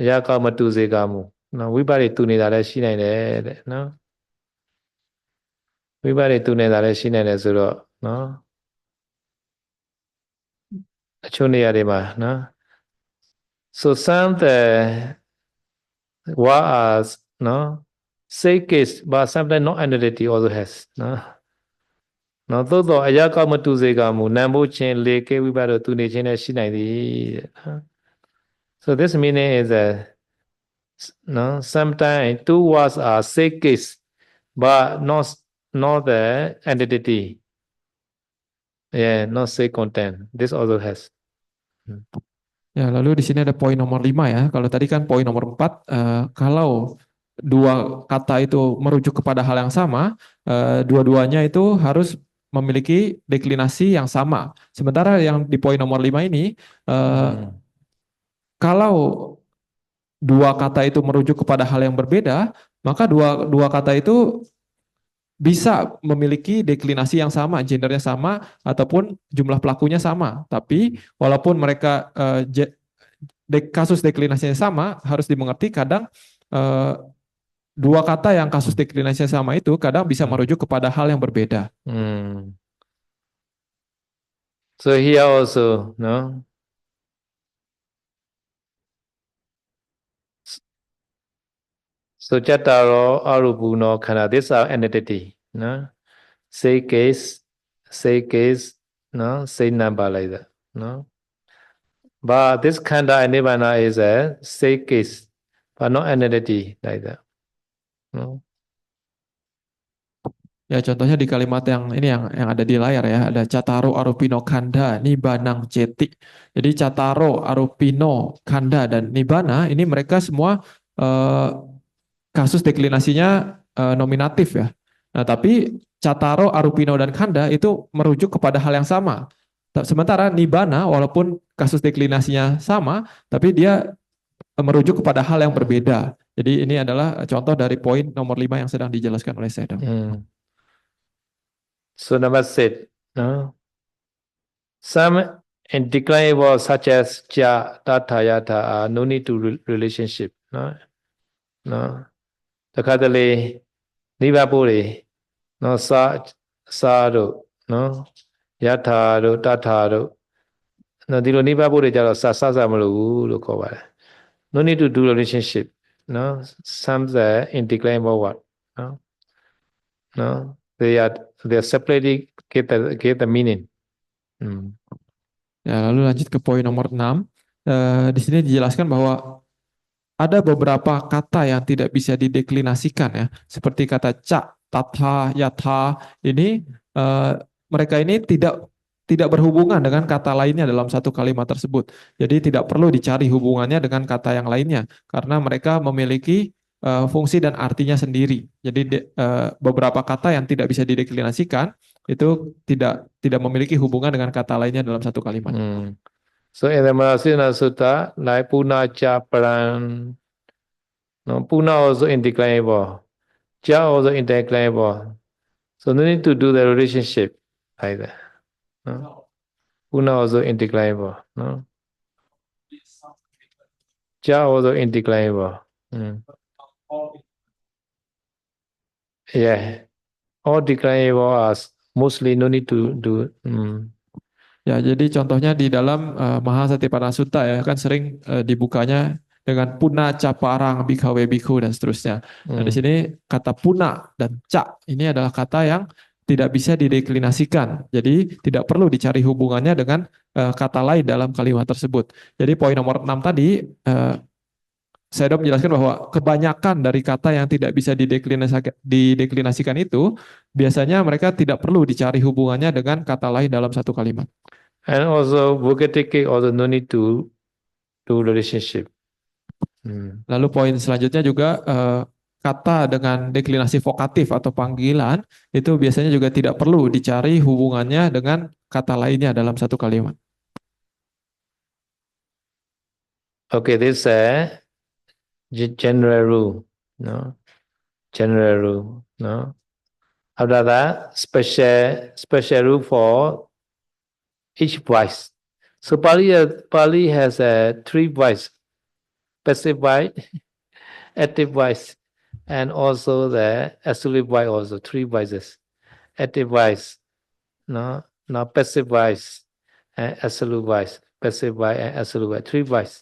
အရာကောင်းမတူစေကမူနော်ဝိပဿနာတူနေတာလည်းရှိနိုင်တယ်တဲ့နော်ဝိပဿနာတူနေတာလည်းရှိနိုင်တယ်ဆိုတော့နော်အချို့နေရာတွေမှာနော် so some the what as နော် say case but sometimes not identity also has နော်နော်သို့သောအရာကောင်းမတူစေကမူနံဖို့ချင်းလေကေဝိပဿနာတူနေခြင်းလည်းရှိနိုင်သည်တဲ့ so this meaning is no sometimes 2 words are say case but not the identity yeah not say content this also has Ya, lalu di sini ada poin nomor 5 ya. Kalau tadi kan poin nomor 4, kalau 2 kata itu merujuk kepada hal yang sama, dua-duanya itu harus memiliki deklinasi yang sama. Sementara yang di poin nomor 5 ini, kalau 2 kata itu merujuk kepada hal yang berbeda, maka dua kata itu bisa memiliki deklinasi yang sama, gendernya sama, ataupun jumlah pelakunya sama. Tapi walaupun mereka kasus deklinasinya sama, harus dimengerti kadang 2 kata yang kasus deklinasinya sama itu kadang bisa merujuk kepada hal yang berbeda. So here also, no? So Jataro, Arupuno, Khanda, these are entity, no? Say case, no? Say number like that, no? But this Khanda and Nibbana is a say case, but not entity like that, no? Ya, contohnya di kalimat yang ini yang ada di layar ya, ada Cataro Arupino Kanda Nibanang Ceti. Jadi Cataro, Arupino, Kanda dan Nibbana ini mereka semua kasus deklinasinya nominatif ya. Nah, tapi Cataro, Arupino dan Kanda itu merujuk kepada hal yang sama. Sementara Nibbana walaupun kasus deklinasinya sama, tapi dia merujuk kepada hal yang berbeda. Jadi ini adalah contoh dari poin nomor 5 yang sedang dijelaskan oleh Sedam. So number 6, no? Some indeclinable such as ja, tata, yata are no need to relationship, no? No? The Kadali, Nivapuri, no? Sa do, no? Yata do, tata do. No, dilo Nivapuri jalo sa malu lo ko ba. No need to do relationship, no? Some the indeclinable word, no? No? They are separately give the meaning. Ya, lalu lanjut ke poin nomor 6. Di sini dijelaskan bahwa ada beberapa kata yang tidak bisa dideklinasikan ya, seperti kata ca, tata, yata. Ini mereka ini tidak tidak berhubungan dengan kata lainnya dalam satu kalimat tersebut. Jadi tidak perlu dicari hubungannya dengan kata yang lainnya karena mereka memiliki fungsi dan artinya sendiri. Jadi beberapa kata yang tidak bisa dideklinasikan itu tidak memiliki hubungan dengan kata lainnya dalam satu kalimat. So in the Manasena Sutta, like Puna Cha Paran, no, Puna also indeclinable, Cha also indeclinable. So no need to do the relationship like that. No? Puna also indeclinable. No? Cha also indeclinable. Yeah. All declinable as mostly no need to do. Ya, jadi contohnya di dalam Mahasatipatthana Sutta ya kan sering dibukanya dengan puna, ca, parang, bikawe, biku dan seterusnya. Nah, di sini kata puna dan ca ini adalah kata yang tidak bisa dideklinasikan. Jadi tidak perlu dicari hubungannya dengan kata lain dalam kalimat tersebut. Jadi poin nomor 6 tadi saya sudah menjelaskan bahwa kebanyakan dari kata yang tidak bisa dideklinasikan itu biasanya mereka tidak perlu dicari hubungannya dengan kata lain dalam satu kalimat. And also vocative also no need to do relationship. Lalu poin selanjutnya juga kata dengan deklinasi vokatif atau panggilan itu biasanya juga tidak perlu dicari hubungannya dengan kata lainnya dalam satu kalimat. Okay, this is a general rule, no? General rule, no? After that, special rule for each voice. So Pali has three voice: passive voice, active voice, and also the absolute voice. Also three voices: active voice, no, passive voice, and absolute voice. Passive voice and absolute voice. Three voice.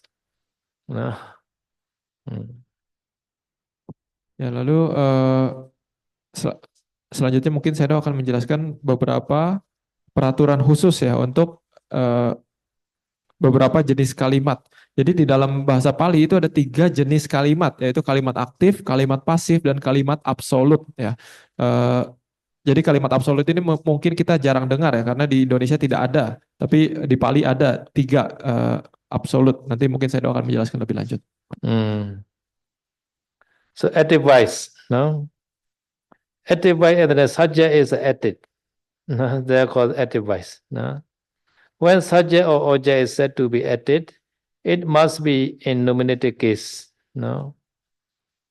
No. Ya, lalu selanjutnya mungkin saya akan menjelaskan beberapa peraturan khusus ya untuk beberapa jenis kalimat. Jadi di dalam bahasa Pali itu ada 3 jenis kalimat, yaitu kalimat aktif, kalimat pasif, dan kalimat absolut ya. Jadi kalimat absolut ini mungkin kita jarang dengar ya, karena di Indonesia tidak ada, tapi di Pali ada 3 absolut. Nanti mungkin saya akan menjelaskan lebih lanjut. So active voice, no? Active voice and the subject is active. No? They are called active voice. No? When subject or object is said to be active, it must be in nominative case. No?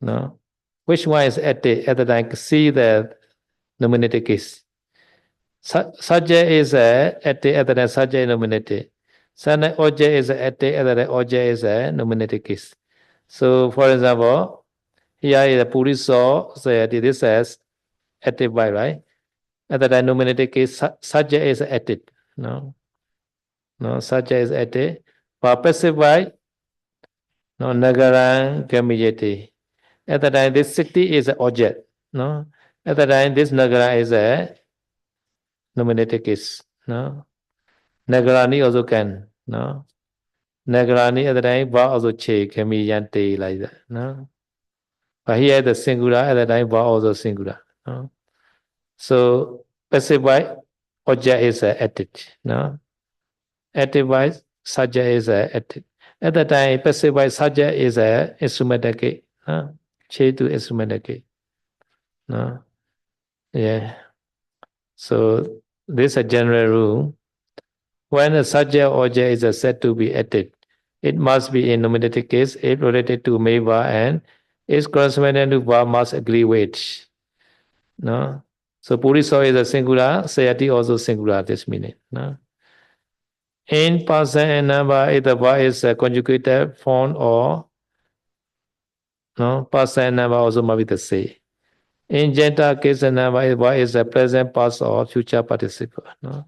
No? Which one is active? At the time, see the nominative case. Subject is active at the time, subject is nominative. Object is active at the time, object is a nominative case. So, for example, here is a Puriso, so this is active by, right? At the denominator case, subject is active. No, subject is active. For passive by, no, Nagarang Gamijeti. At the time, this city is an object. No, at the time, this Nagara is a nominator case. No, Nagarani also can. No, Nagarani at the time, Ba also che, Gamijante like that. No, but here the singular at the time, Ba also singular. No. So passive voice object is active. No, active voice subject is active. At the time, passive voice subject is instrumental case. No, change to instrumental case. No, yeah. So this is a general rule. When a subject object is said to be active, it must be in nominative case if related to main verb and its corresponding to verb must agree with. No. So Puriso is a singular, Sayati also singular this meaning. No? In person and number, if the verb is a conjugated form or no, person and number also must be the same. In gender case and number, if verb is a present past or future participle. No?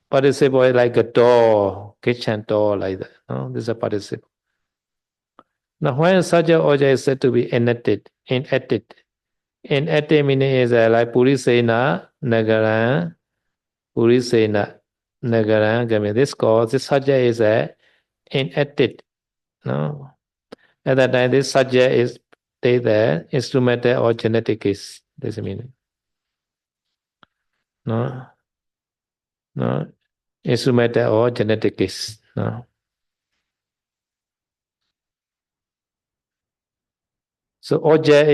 Participle is like a door, kitchen door like that. No? This is a participle. Now when such an object is said to be inactive, inactive meaning is like Purisena, Nagaran, Purisena, Nagaran. This subject is inactive. No, at that time this subject is the instrumental or genetic case. This meaning. No, instrumental or genetic case နော် so object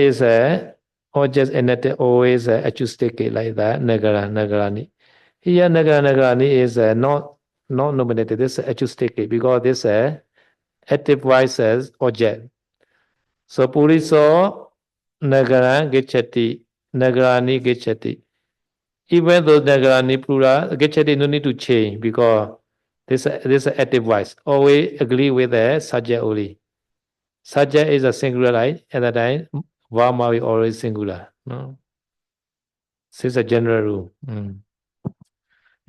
and it always acoustic like that nagara nagarani here nagara nagarani is not nominated this acoustic because this active voice as object so puriso nagara gechati nagarani gechati even though nagarani plural gechati no need to change because this active voice always agree with the subject only subject is a singular line at that time verb is always singular no this is a general rule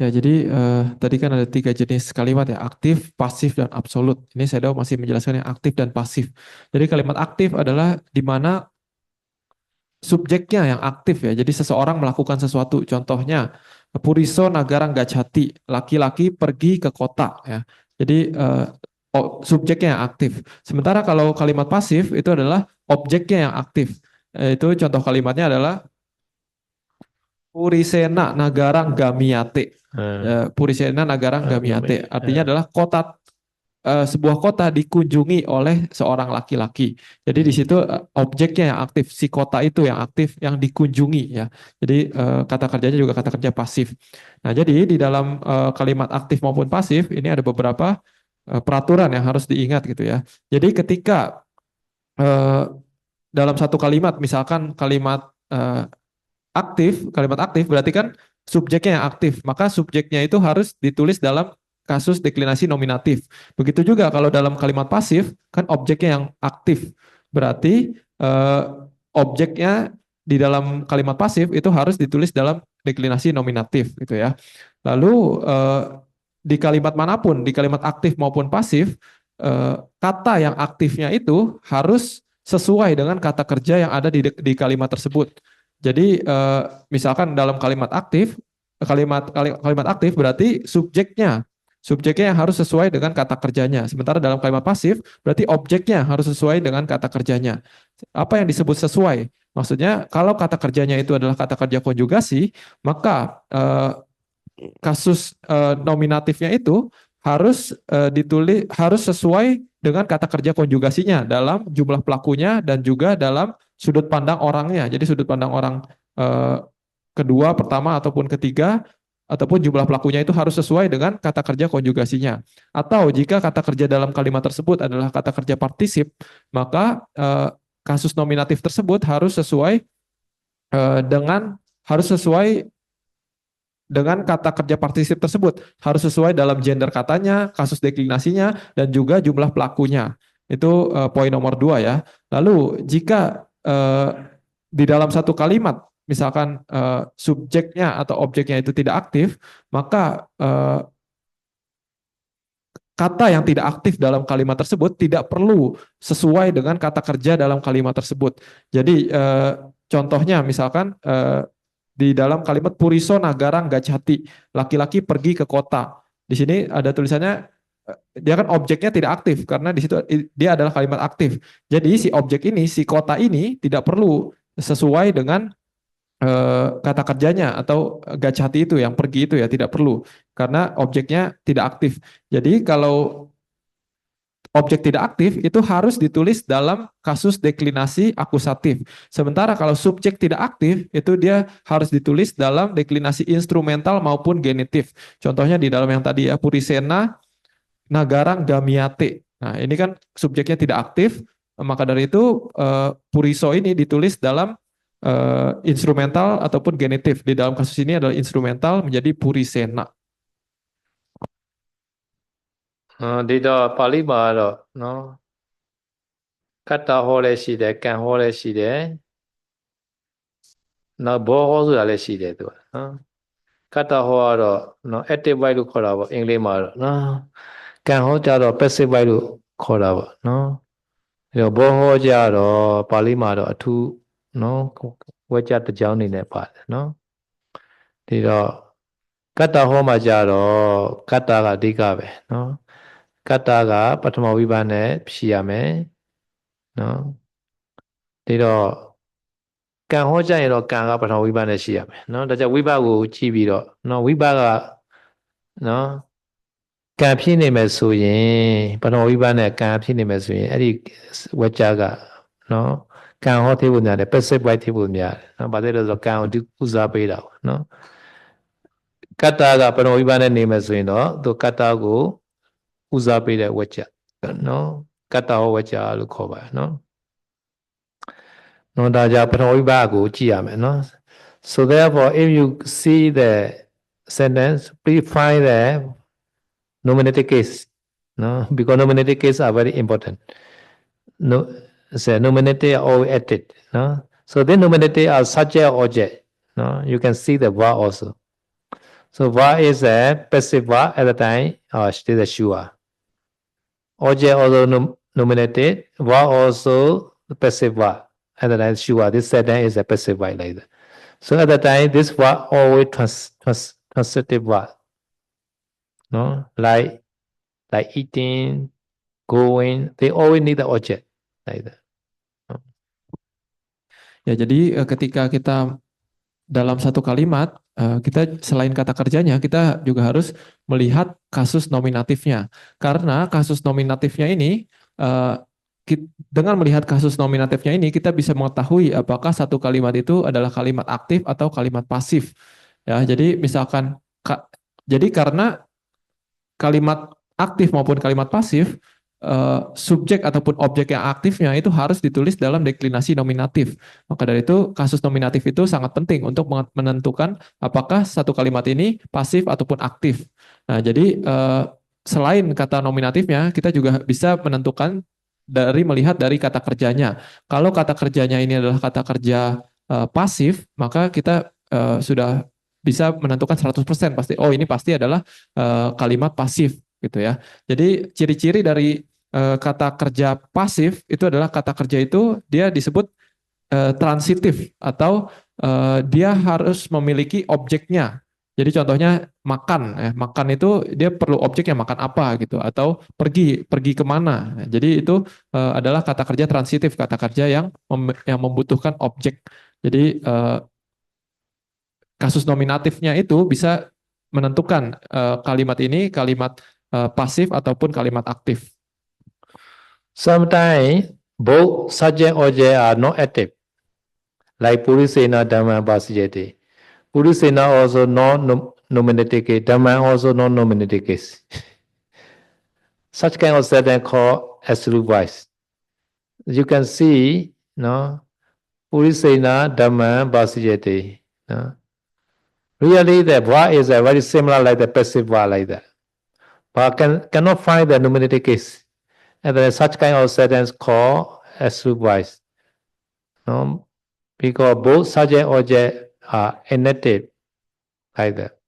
Ya, jadi tadi kan ada 3 jenis kalimat ya, aktif, pasif, dan absolut. Ini saya masih menjelaskan yang aktif dan pasif. Jadi kalimat aktif adalah di mana subjeknya yang aktif ya. Jadi seseorang melakukan sesuatu. Contohnya, Puriso Nagarang Gacati, laki-laki pergi ke kota ya. Jadi subjeknya yang aktif. Sementara kalau kalimat pasif itu adalah objeknya yang aktif. Itu contoh kalimatnya adalah Purisena Nagarang Gamiate. Purisena Nagarang Gamiate. Artinya adalah sebuah kota dikunjungi oleh seorang laki-laki. Jadi di situ objeknya yang aktif, si kota itu yang aktif, yang dikunjungi ya. Jadi kata kerjanya juga kata kerja pasif. Nah, jadi di dalam kalimat aktif maupun pasif ini ada beberapa peraturan yang harus diingat gitu ya. Jadi ketika dalam satu kalimat, misalkan kalimat kalimat aktif berarti kan subjeknya yang aktif, maka subjeknya itu harus ditulis dalam kasus deklinasi nominatif. Begitu juga kalau dalam kalimat pasif, kan objeknya yang aktif, berarti objeknya di dalam kalimat pasif itu harus ditulis dalam deklinasi nominatif gitu ya. Lalu di kalimat manapun, di kalimat aktif maupun pasif, kata yang aktifnya itu harus sesuai dengan kata kerja yang ada di kalimat tersebut. Jadi misalkan dalam kalimat aktif berarti subjeknya yang harus sesuai dengan kata kerjanya. Sementara dalam kalimat pasif berarti objeknya harus sesuai dengan kata kerjanya. Apa yang disebut sesuai? Maksudnya kalau kata kerjanya itu adalah kata kerja konjugasi, maka kasus nominatifnya itu harus harus sesuai dengan kata kerja konjugasinya dalam jumlah pelakunya dan juga dalam sudut pandang orangnya. Jadi sudut pandang orang kedua, pertama ataupun ketiga ataupun jumlah pelakunya itu harus sesuai dengan kata kerja konjugasinya. Atau jika kata kerja dalam kalimat tersebut adalah kata kerja partisip, maka kasus nominatif tersebut harus sesuai dengan kata kerja partisip tersebut, harus sesuai dalam gender katanya, kasus deklinasinya, dan juga jumlah pelakunya. Itu poin nomor 2 ya. Lalu jika di dalam satu kalimat, misalkan subjeknya atau objeknya itu tidak aktif, maka kata yang tidak aktif dalam kalimat tersebut tidak perlu sesuai dengan kata kerja dalam kalimat tersebut. Jadi contohnya misalkan di dalam kalimat Puriso Nagarang Gacati, laki-laki pergi ke kota. Di sini ada tulisannya dia kan objeknya tidak aktif karena di situ dia adalah kalimat aktif. Jadi si objek ini, si kota ini tidak perlu sesuai dengan kata kerjanya atau Gacati itu yang pergi itu ya tidak perlu karena objeknya tidak aktif. Jadi kalau objek tidak aktif itu harus ditulis dalam kasus deklinasi akusatif. Sementara kalau subjek tidak aktif itu dia harus ditulis dalam deklinasi instrumental maupun genitif. Contohnya di dalam yang tadi ya Purisena Nagarang Gamiate. Nah, ini kan subjeknya tidak aktif, maka dari itu Puriso ini ditulis dalam instrumental ataupun genitif. Di dalam kasus ini adalah instrumental menjadi Purisena. ဒီတော့ပါဠိမှာတော့နော်ကတ္တဟောလည်းရှိတယ်ကံဟောလည်းရှိတယ်နောက်ဘောဟောဆိုတာလည်းရှိတယ်သူကနော်ကတ္တဟောကတော့နော် active voice လို့ခေါ်တာပေါ့အင်္ဂလိပ်မှာတော့နော်ကံဟောကြတော့ passive voice လို့ခေါ်တာပေါ့နော်အဲတော့ဘောဟောကြတော့ပါဠိမှာတော့အထူးနော်ဝေကြတစ်ကြောင်းနေနဲ့ပါတယ်နော်ဒီတော့ကတ္တဟောမှာကြတော့ကတ္တကအဓိကပဲနော်ကတ္တကပထမဝိဘတ်နဲ့ဖြည့်ရမယ်နော်ဒီတော့ကံဟောကြရင်တော့ကံကပထမဝိဘတ်နဲ့ရှိရမယ်နော်ဒါကြောင့်ဝိဘတ်ကိုကြည့်ပြီးတော့နော်ဝိဘတ်ကနော် ကံဖြစ်နေမယ်ဆိုရင်ပထမဝိပါနဲ့ကံဖြစ်နေမယ်ဆိုရင်အဲ့ဒီဝကြကနော်ကံဟောသေးဖို့များတယ် passive voice သေးဖို့များတယ်နော်ဘာလို့လဲဆိုတော့ကံကိုဥစားပေးတာပေါ့နော်ကတ္တကပထမဝိပါနဲ့နေမယ်ဆိုရင်တော့သူကတ္တကိုဥစားပေးတဲ့ဝကြနော်ကတ္တဟောဝကြလို့ခေါ်ပါတယ်နော်နော်ဒါကြောင့်ပထမဝိပါကိုကြည့်ရမယ်နော် so therefore if you see the sentence please find the nominative case no because nominative case are very important no say nominative or acted no so the nominative are subject object no you can see the verb also so verb is a passive verb at the time it is a sure object also nominated verb also passive verb at the time sure this sentence is a passive verb like that so at the time this verb always transitive verb no like eating going they always need the object like that. Ya, jadi ketika kita dalam satu kalimat, kita selain kata kerjanya, kita juga harus melihat kasus nominatifnya. Karena kasus nominatifnya ini, dengan melihat kasus nominatifnya ini, kita bisa mengetahui apakah satu kalimat itu adalah kalimat aktif atau kalimat pasif. Ya, jadi misalkan, jadi karena kalimat aktif maupun kalimat pasif, subjek ataupun objek yang aktifnya itu harus ditulis dalam deklinasi nominatif. Maka dari itu kasus nominatif itu sangat penting untuk menentukan apakah satu kalimat ini pasif ataupun aktif. Nah, jadi selain kata nominatifnya, kita juga bisa menentukan dari melihat dari kata kerjanya. Kalau kata kerjanya ini adalah kata kerja pasif, maka kita sudah bisa menentukan 100% pasti. Oh, ini pasti adalah kalimat pasif gitu ya. Jadi ciri-ciri dari kata kerja pasif itu adalah kata kerja itu dia disebut transitif atau dia harus memiliki objeknya. Jadi contohnya makan, makan itu dia perlu objeknya makan apa gitu, atau pergi kemana. Nah, jadi itu adalah kata kerja transitif, kata kerja yang membutuhkan objek. Jadi kasus nominatifnya itu bisa menentukan kalimat ini kalimat pasif ataupun kalimat aktif. Sometimes both subject object are not active like Purisena Dhamma Basijate. Purisena also non-nominative case, Dhamma also non-nominative case. Such kind of sentence called absolute voice. You can see, no, Purisena Dhamma Basijate. No? Really, the verb is very similar like the passive verb like that. But cannot find the nominative case. And then such kind of sentence called absolute voice. No? Because both subject object are inactive like that.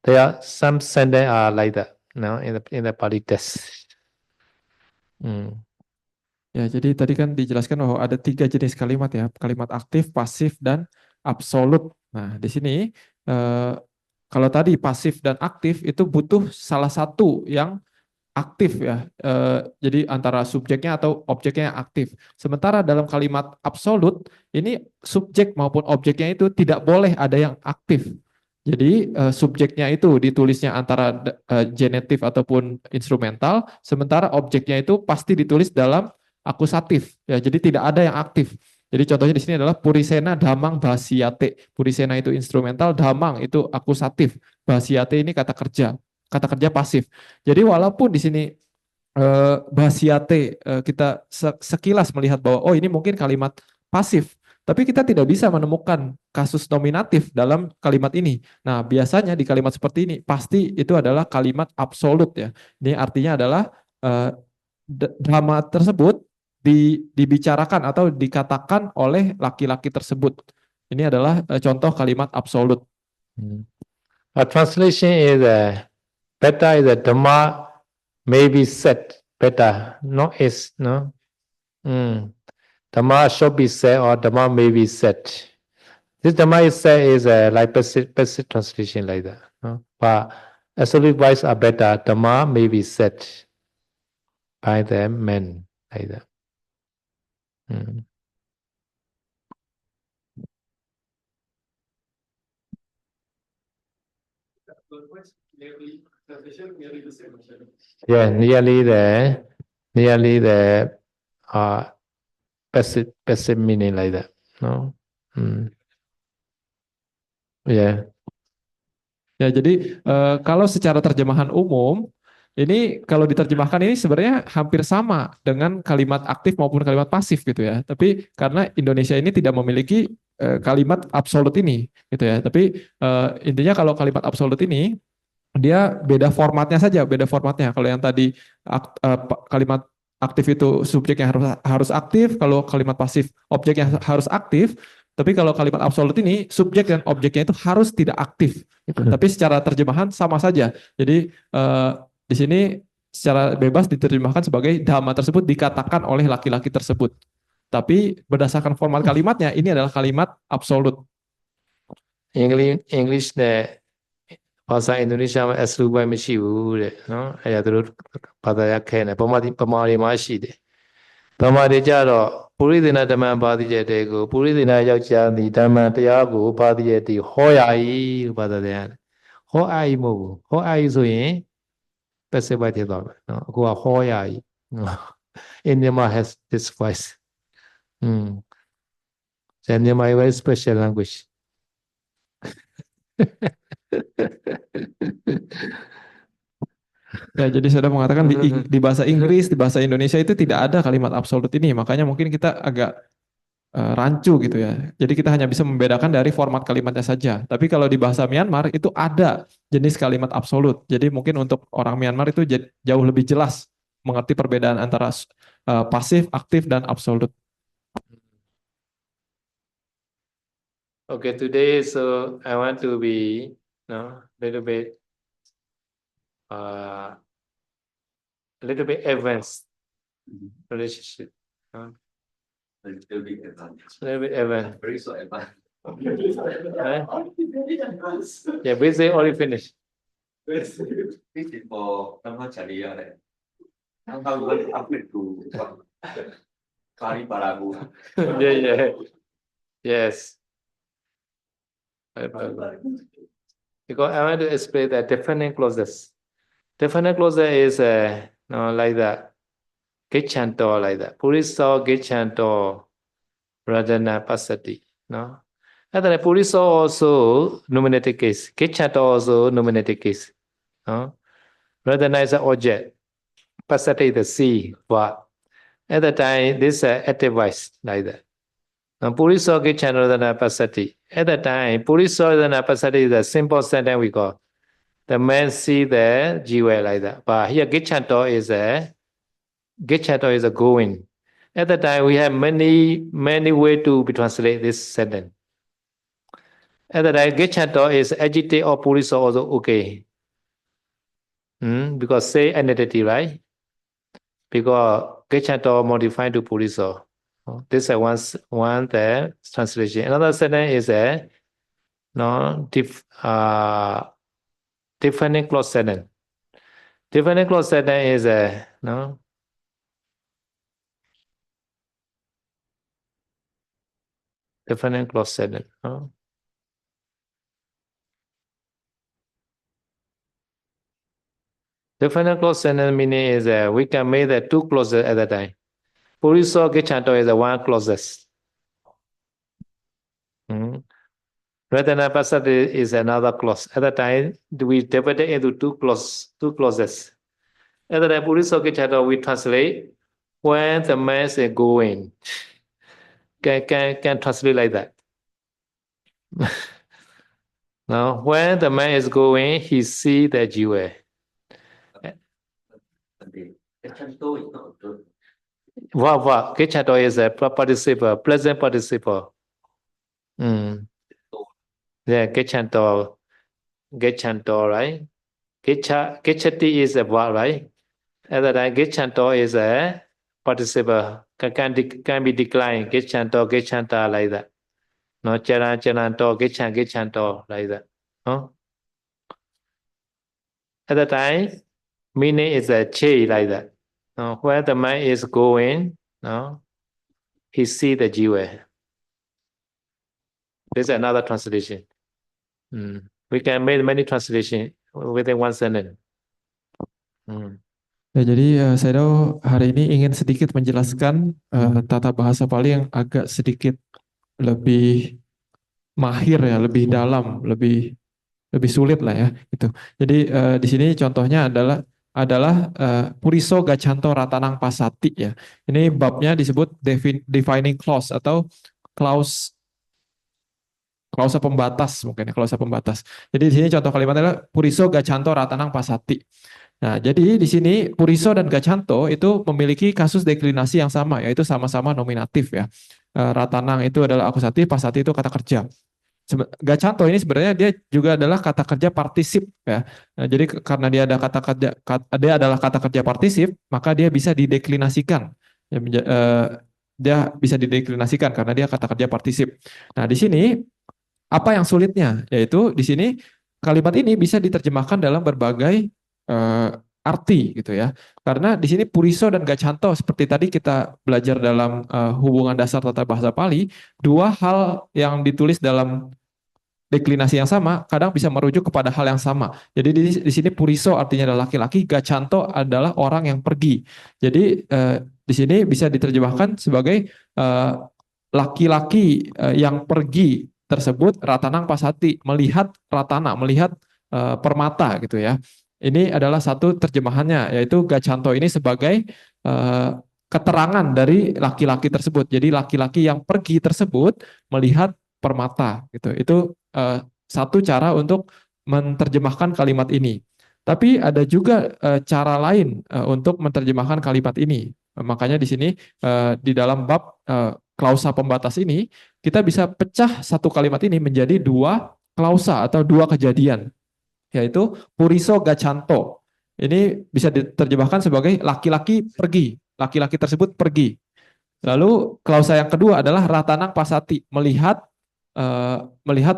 There are some sentences are like that, no, in the Pali text. Ya, jadi tadi kan dijelaskan bahwa ada 3 jenis kalimat ya, kalimat aktif, pasif, dan absolut. Nah, di sini kalau tadi pasif dan aktif itu butuh salah satu yang aktif ya. Jadi antara subjeknya atau objeknya yang aktif. Sementara dalam kalimat absolut ini subjek maupun objeknya itu tidak boleh ada yang aktif. Jadi subjeknya itu ditulisnya antara genetif ataupun instrumental, sementara objeknya itu pasti ditulis dalam akusatif. Ya, jadi tidak ada yang aktif. Jadi contohnya di sini adalah Purisena Damang Basiate. Purisena itu instrumental, Damang itu akusatif. Basiate ini kata kerja pasif. Jadi walaupun di sini Basiate kita sekilas melihat bahwa oh ini mungkin kalimat pasif, tapi kita tidak bisa menemukan kasus nominatif dalam kalimat ini. Nah, biasanya di kalimat seperti ini pasti itu adalah kalimat absolut ya. Ini artinya adalah dhamma tersebut dibicarakan atau dikatakan oleh laki-laki tersebut. Ini adalah contoh kalimat absolut. A translation is better is a dhamma may be said better, not is, no. Dhamma should be said or dhamma may be said. This dhamma is said is like passive translation like that. No? But absolute voice are better. Dhamma may be said by the men like that. Yeah, nearly the passive meaning like that. No. Yeah. Ya, jadi kalau secara terjemahan umum, ini kalau diterjemahkan ini sebenarnya hampir sama dengan kalimat aktif maupun kalimat pasif gitu ya. Tapi karena Indonesia ini tidak memiliki kalimat absolut ini gitu ya. Tapi intinya kalau kalimat absolut ini dia beda formatnya saja, beda formatnya. Kalau yang tadi kalimat aktif itu subjeknya harus aktif, kalau kalimat pasif objeknya harus aktif. Tapi kalau kalimat absolut ini subjek dan objeknya itu harus tidak aktif. Gitu. Tapi secara terjemahan sama saja. Jadi di sini secara bebas diterjemahkan sebagai dhamma tersebut dikatakan oleh laki-laki tersebut. Tapi berdasarkan format kalimatnya ini adalah kalimat absolut. English နဲ့ဘာသာအင်ဒိုနီးရှားမှာ S လိုပိုင်းမရှိဘူးတဲ့နော်အဲ့ဒါသူတို့ဘာသာရခဲနေဗမာတွေမှာရှိတယ်ဗမာတွေကြတော့ပုရိသေနဓမ္မပါတိတဲ့တဲ့ကိုပုရိသေနယောက်ျားသည်ဓမ္မတရားကိုပါတိတဲ့ဒီဟောရ၏လို့ဘာသာတရားဟောအာ၏မဟုတ်ဘူးဟောအာ၏ဆိုရင် passive voice ဖြစ်သွားမယ်နော်အခုကဟောရ၏ in Myanmar has this voice and Myanmar is very special language Ya, jadi saya mengatakan di bahasa Inggris, di bahasa Indonesia itu tidak ada kalimat absolut ini, makanya mungkin kita agak rancu gitu ya. Jadi kita hanya bisa membedakan dari format kalimatnya saja. Tapi kalau di bahasa Myanmar itu ada jenis kalimat absolut. Jadi mungkin untuk orang Myanmar itu jauh lebih jelas mengerti perbedaan antara pasif, aktif, dan absolut. Okay, today so I want to be little bit advanced relationship. A little bit advanced. Very so advanced. Yeah, basically already finished. This is for Dhamma Charya. How to upgrade to Kari Paragu. Yeah. Yes. Because I want to explain the definite clauses. Definite clauses is like that. Gichanto like that. Puriso Gichanto Radhana Pasati. No? And then Puriso also nominative case. Gichanto also nominative case. No? Radhana is an object. Pasati is the sea, verb. At the time, this is active voice like that. Puriso Gichanto Radhana Pasati. At the time, Puriso Radhana Pasati is a simple sentence we call. The man see the jiwa like that. But here Gichanto is a going. At the time, we have many ways to translate this sentence. At the time, Gichanto is adjective or puriso also okay. Because say entity, right? Because Gichanto modified to puriso. This is one the translation. Another sentence is a defining clause sentence. Defining clause sentence is a defining clause sentence. Defining clause sentence meaning is we can make the two clauses at a time. Puriso Gichanto is one clauses. Radhana Pasati is another clause. At the time, we divide it into two clauses. At the time, Puriso Gichanto we translate when the man is going. Can translate like that. Now, when the man is going, he see the jiwa. What? Gichanto is a participle, present participle. Yeah, Gichanto, right? Gichati is a verb, right? At the time, Gichanto is a participle. Can be declined. Gichanto, Gichanta like that. No, Charanto, Gichanto like that. No? At the time, meaning is a che like that. No, where the man is going, no, he see the jiwa. This is another translation. We can make many translations within one sentence. Hmm. Ya, jadi saya hari ini ingin sedikit menjelaskan tata bahasa Pali yang agak sedikit lebih mahir ya, lebih dalam, lebih sulit lah ya gitu. Jadi di sini contohnya adalah Puriso Gacanto Ratanang Pasati ya. Ini babnya disebut defining clause atau clause klausa pembatas mungkin ya, klausa pembatas. Jadi di sini contoh kalimatnya adalah Puriso Gacanto Ratanang Pasati. Nah, jadi di sini Puriso dan Gacanto itu memiliki kasus deklinasi yang sama, yaitu sama-sama nominatif ya. Ratanang itu adalah akusatif, Pasati itu kata kerja. Gacanto ini sebenarnya dia juga adalah kata kerja partisip ya. Nah, jadi karena dia ada dia adalah kata kerja partisip, maka dia bisa dideklinasikan. Ya, dia bisa dideklinasikan karena dia kata kerja partisip. Nah, di sini apa yang sulitnya? Yaitu di sini kalimat ini bisa diterjemahkan dalam berbagai arti gitu ya. Karena di sini Puriso dan Gacanto seperti tadi kita belajar dalam hubungan dasar tata bahasa Pali, dua hal yang ditulis dalam deklinasi yang sama kadang bisa merujuk kepada hal yang sama. Jadi di sini Puriso artinya adalah laki-laki, Gacanto adalah orang yang pergi. Jadi di sini bisa diterjemahkan sebagai eh, laki-laki yang pergi tersebut Ratanang Pasati, melihat Ratana, melihat permata gitu ya. Ini adalah satu terjemahannya, yaitu Gacanto ini sebagai eh, keterangan dari laki-laki tersebut. Jadi laki-laki yang pergi tersebut melihat permata gitu. Itu satu cara untuk menerjemahkan kalimat ini. Tapi ada juga cara lain untuk menerjemahkan kalimat ini. Makanya di sini di dalam bab klausa pembatas ini kita bisa pecah satu kalimat ini menjadi dua klausa atau dua kejadian, yaitu Puriso Gacanto. Ini bisa diterjemahkan sebagai laki-laki pergi, laki-laki tersebut pergi. Lalu klausa yang kedua adalah Ratanang Pasati, melihat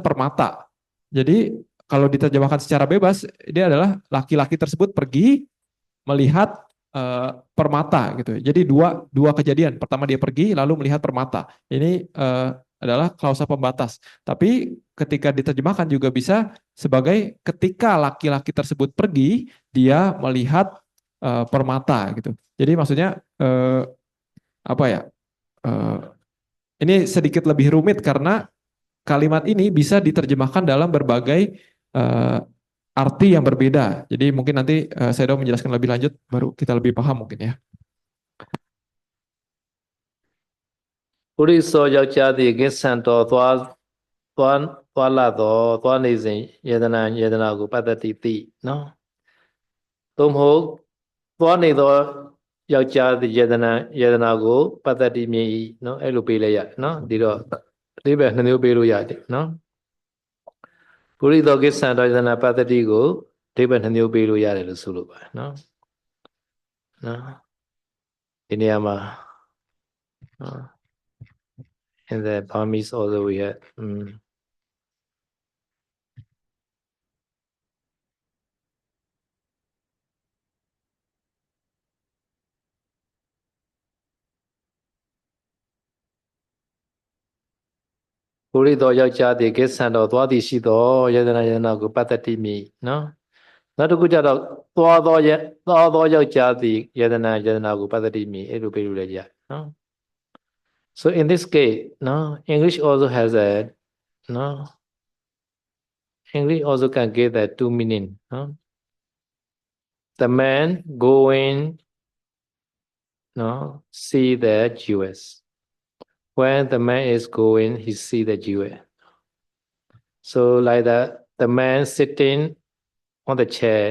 permata. Jadi kalau diterjemahkan secara bebas, dia adalah laki-laki tersebut pergi melihat permata gitu. Jadi dua kejadian. Pertama dia pergi lalu melihat permata. Ini adalah klausa pembatas. Tapi ketika diterjemahkan juga bisa sebagai ketika laki-laki tersebut pergi, dia melihat permata gitu. Jadi maksudnya apa ya? Eh, ini sedikit lebih rumit karena kalimat ini bisa diterjemahkan dalam berbagai eh, arti yang berbeda. Jadi mungkin nanti saya menjelaskan lebih lanjut, baru kita lebih paham mungkin ya. ပုရိသောယောက်ျားသည်ကင်းဆန်တော်သွားလာတော်သွားနေစဉ်ယေဒနာကိုပတ္တတိတိနော်သို့မဟုတ်သွားနေသောယောက်ျားသည်ယေဒနာကိုပတ္တတိမြင်၏နော်အဲ့လိုပေးလိုက်ရနော်ဒီတော့အဓိပ္ပာယ်နှစ်မျိုးပေးလို့ရတယ်နော်ပုရိသောကင်းဆန်တော်ယေဒနာပတ္တတိကိုအဓိပ္ပာယ်နှစ်မျိုးပေးလို့ရတယ်လို့ဆိုလိုပါတယ်နော်နော်ဒီနေရာမှာနော် in the Burmese also we hadပုရိသောယောက်ျားသည်ကိစ္ဆန်တော်သွားသည်ရှိသောယတနာကိုပတ္တတိမိနော်နောက်တစ်ခုကျတော့သွားသောယောက်ျားသည်ယတနာကိုပတ္တတိမိအဲ့လိုပေးလို့လည်းရနော် so in this case နော် English also has a နော် English also can give that two meaning နော် the man going နော် see the Jewess when the man is going he see the Jewess so like that the man sitting on the chair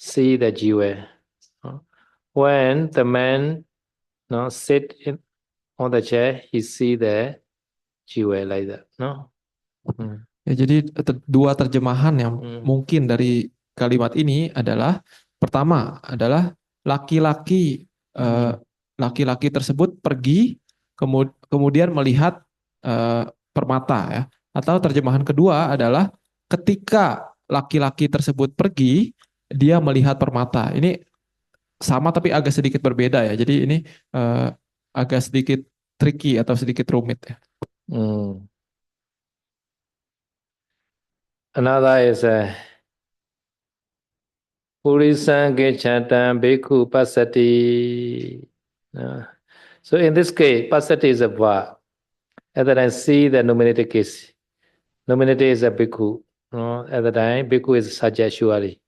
see the jewel when the man sit on the chair he see the jewel like that no Ya, jadi dua terjemahan yang mungkin dari kalimat ini adalah pertama adalah laki-laki laki-laki tersebut pergi kemudian melihat permata ya. Atau terjemahan kedua adalah ketika laki-laki tersebut pergi dia melihat permata. Ini sama tapi agak sedikit berbeda ya. Jadi ini agak sedikit tricky atau sedikit rumit ya. Another is Purisan Gechantam Bhikkhu Pasati. So in this case, Pasati is a verb. At the time, see the nominative case. Nominative is a Bhikkhu. At the time, Bhikkhu is subject surely.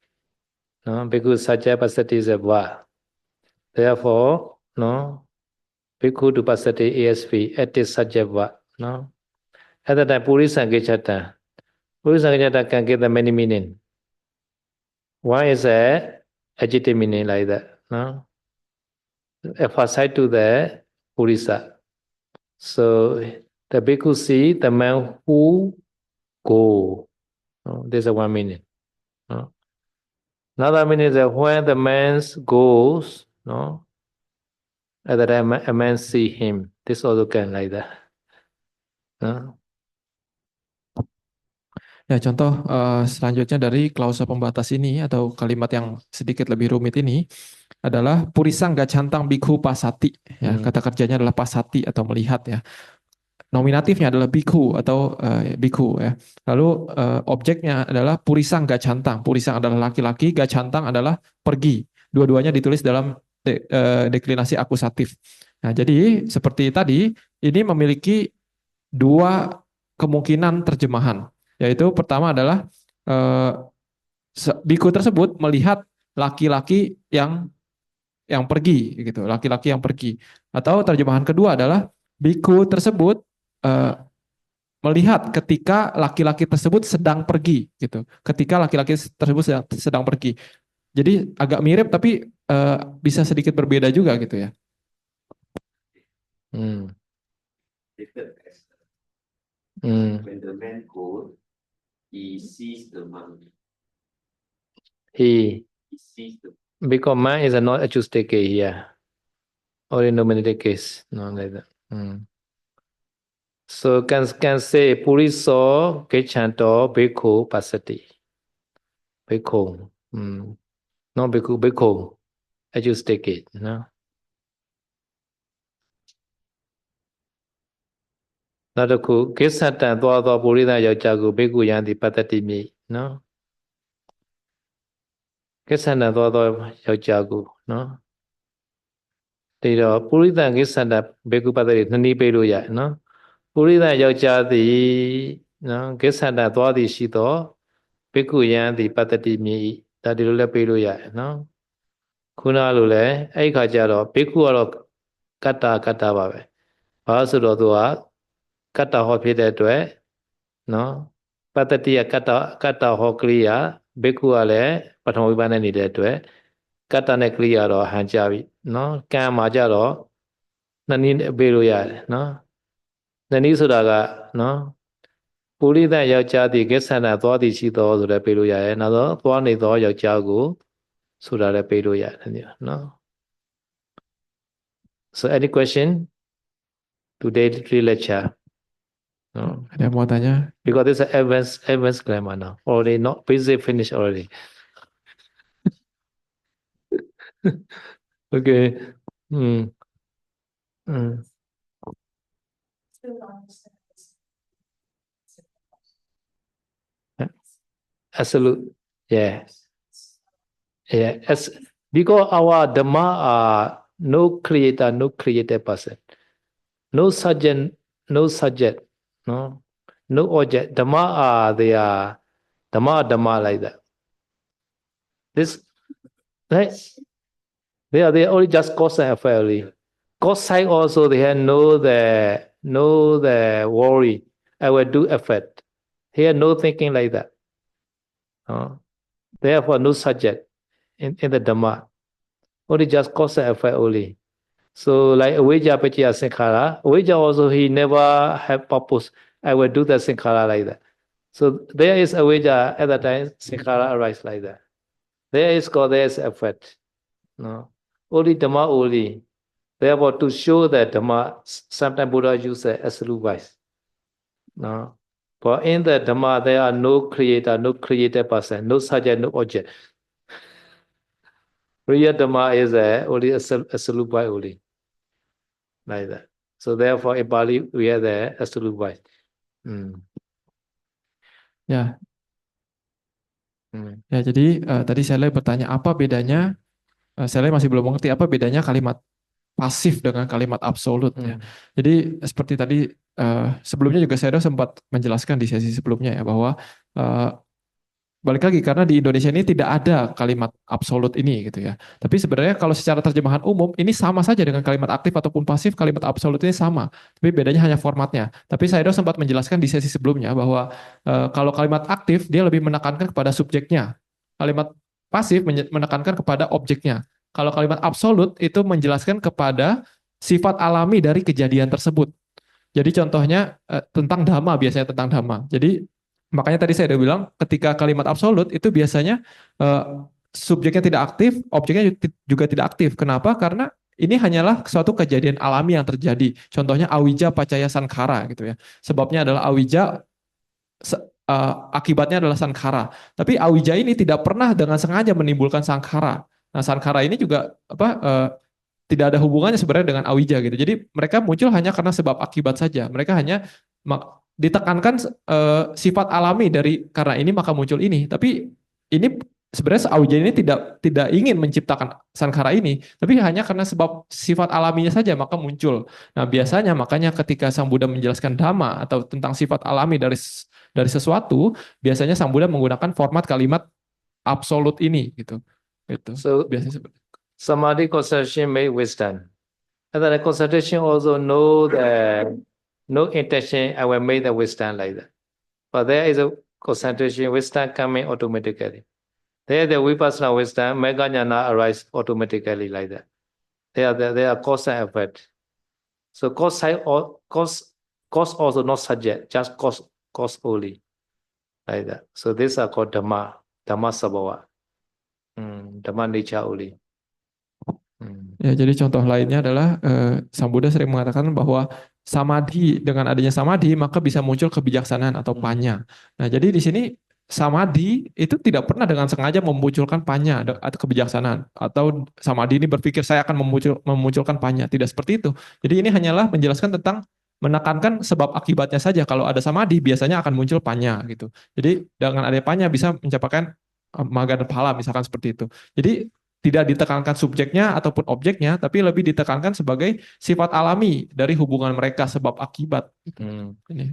Bhikkhu subject, Pasati is a verb. Therefore, Bhikkhu to Pasati ASV, active subject verb. At the time, Purisan Gechantam. Purisan Gechantam can give the many meaning. One is a adjective meaning like that. Emphasize to the Purisa. So the bhikkhu see the man who go. There's a one meaning. Another meaning is that when the man goes, at the time a man see him. This also can like that. Ya, contoh selanjutnya dari klausa pembatas ini atau kalimat yang sedikit lebih rumit ini adalah purisang gacantang bhikkhu pasati. Ya, kata kerjanya adalah pasati atau melihat ya. Nominatifnya adalah bhikkhu atau bhikkhu ya. Lalu objeknya adalah purisang gacantang. Purisang adalah laki-laki, gacantang adalah pergi. Dua-duanya ditulis dalam deklinasi akusatif. Nah, jadi seperti tadi ini memiliki dua kemungkinan terjemahan. Yaitu pertama adalah bhikkhu tersebut melihat laki-laki yang pergi gitu, laki-laki yang pergi. Atau terjemahan kedua adalah bhikkhu tersebut melihat ketika laki-laki tersebut sedang pergi gitu. Ketika laki-laki tersebut sedang pergi. Jadi agak mirip tapi bisa sedikit berbeda juga gitu ya. When the man goes, he sees the monkey. He sees the because man is not acoustic case here. Or in nominative case. Not like that. So can say Puriso Gechanto Bhikkhu Pasati. Bhikkhu. No Bhikkhu. Acoustic case. Now the ku Gesatan Dwado Purida Yajagu Bhikkhu Yanti Patati Mi. No. Gesatan Dwado Yajagu. No. They are Purida Gesanta Bhikkhu Patati Nani Peruya. No. Purida Yajadi. No. Gesanta Dwadi Shito. Bhikkhu Yanti Patati Mi. ဒါဒီလိုလည်းပေးလို့ရတယ်နော်ခုနလိုလည်းအဲ့ခါကျတော့ဘိက္ခုကတော့ကတ္တာပါပဲဘာလို့ဆိုတော့သူကကတ္တာဟောဖြစ်တဲ့အတွက်နော်ပတ္တတိယကတ္တာဟောကရိယာဘိက္ခုကလည်းပထမဝိပန်းနဲ့နေတဲ့အတွက်ကတ္တာနဲ့ကရိယာတော့ဟန်ကြပြီနော်ကံမှာကြတော့နှစ်နည်းပေးလို့ရတယ်နော်နှစ်နည်းဆိုတာကနော်ပုရိသယောက်ျားသည်ကိစ္ဆန္ဒသွားသည်ရှိသောဆိုလည်းပေးလို့ရတယ်နောက်တော့သွားနေသောယောက်ျားကိုဆိုတာလည်းပေးလို့ရတယ်နော် So any question today lecture no Ada yang mau tanya? Because this is advanced grammar now already not basic finish already Okay Absolute yeah because our Dhamma are no creator no created person no subject no object Dhamma are they are Dhamma like that this right they are only just cause and effect only cause side also they have know the worry I will do effect here no thinking like that therefore no subject in the Dhamma only just cause and effect only so like Avijja Paccaya Sankhara Avijja also he never have purpose I will do the Sankhara like that so there is Avijja at that time Sankhara arise like that there is cause there is effect only Dhamma only therefore to show that Dhamma sometimes Buddha use the absolute wise but in the Dhamma there are no creator no created person no subject no object real Dhamma is only absolute wise only like that so therefore in Pali we have the absolute wise Ya. Hmm. Ya, jadi tadi saya bertanya apa bedanya, saya masih belum mengerti apa bedanya kalimat pasif dengan kalimat absolut ya. Hmm. Jadi seperti tadi sebelumnya juga saya sempat menjelaskan di sesi sebelumnya ya bahwa eh, balik lagi karena di Indonesia ini tidak ada kalimat absolut ini gitu ya. Tapi sebenarnya kalau secara terjemahan umum ini sama saja dengan kalimat aktif ataupun pasif, kalimat absolut ini sama. Tapi bedanya hanya formatnya. Tapi saya sempat menjelaskan di sesi sebelumnya bahwa kalau kalimat aktif dia lebih menekankan kepada subjeknya. Kalimat pasif menekankan kepada objeknya. Kalau kalimat absolut itu menjelaskan kepada sifat alami dari kejadian tersebut. Jadi contohnya tentang dhamma, biasanya tentang dhamma. Jadi makanya tadi saya udah bilang ketika kalimat absolut itu biasanya eh, subjeknya tidak aktif, objeknya juga tidak aktif. Kenapa? Karena ini hanyalah suatu kejadian alami yang terjadi. Contohnya awija pacaya sankhara gitu ya. Sebabnya adalah awija, akibatnya adalah sankhara. Tapi awija ini tidak pernah dengan sengaja menimbulkan sankhara. Nah, sankhara ini juga tidak ada hubungannya sebenarnya dengan awija gitu. Jadi mereka muncul hanya karena sebab akibat saja. Mereka hanya ditekankan sifat alami dari karena ini maka muncul ini. Tapi ini sebenarnya awija ini tidak ingin menciptakan sankhara ini, tapi hanya karena sebab sifat alaminya saja maka muncul. Nah, biasanya makanya ketika Sang Buddha menjelaskan dhamma atau tentang sifat alami dari sesuatu, biasanya Sang Buddha menggunakan format kalimat absolut ini gitu. Itu So biasanya seperti samadhi concentration make wisdom. And then the concentration also know the no intention I will make the wisdom like that. But there is a concentration, wisdom coming automatically. There the vipassana wisdom, mega jnana arise automatically like that. They are cause and effect. So cause side or cause also not subject, just cause only like that. So these are called dhamma sabhava. Dhamma nature only. Ya, jadi contoh lainnya adalah Sang Buddha sering mengatakan bahwa samadhi, dengan adanya samadhi maka bisa muncul kebijaksanaan atau panya. Nah, jadi di sini samadhi itu tidak pernah dengan sengaja memunculkan panya atau kebijaksanaan, atau samadhi ini berpikir saya akan memunculkan panya, tidak seperti itu. Jadi ini hanyalah menjelaskan tentang menekankan sebab akibatnya saja. Kalau ada samadhi biasanya akan muncul panya gitu. Jadi dengan adanya panya bisa mencapaikan magga dan phala misalkan seperti itu. Jadi tidak ditekankan subjeknya ataupun objeknya, tapi lebih ditekankan sebagai sifat alami dari hubungan mereka sebab akibat. Ini.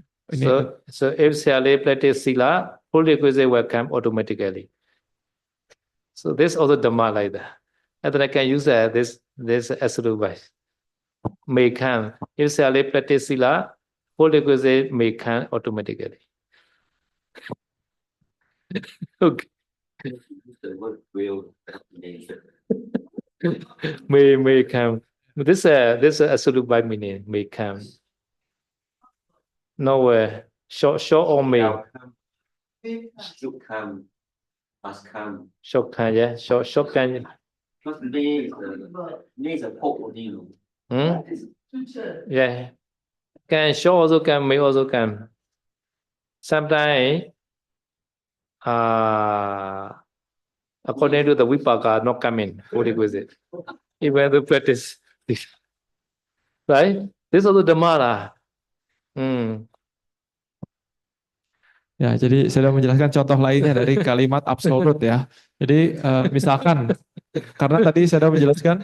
So if Siale practice sila, full requisite will come automatically. So this also dhamma like that. And then I can use this absolute wise. May come. If Siale practice sila, full requisite may come automatically. Okay. The word will nature. May come. This absolute by meaning may come. Nowhere. Short or may. Shall come. Should come. Must come. Short can, yeah. Short can. Because may is a hope only. Yeah. Can short also can, may also can. Sometimes according to the vipaka not coming, what requisite. Even to practice this. Right? This also dhamma. Ya, jadi saya sudah menjelaskan contoh lainnya dari kalimat absolut ya. Jadi misalkan karena tadi saya sudah menjelaskan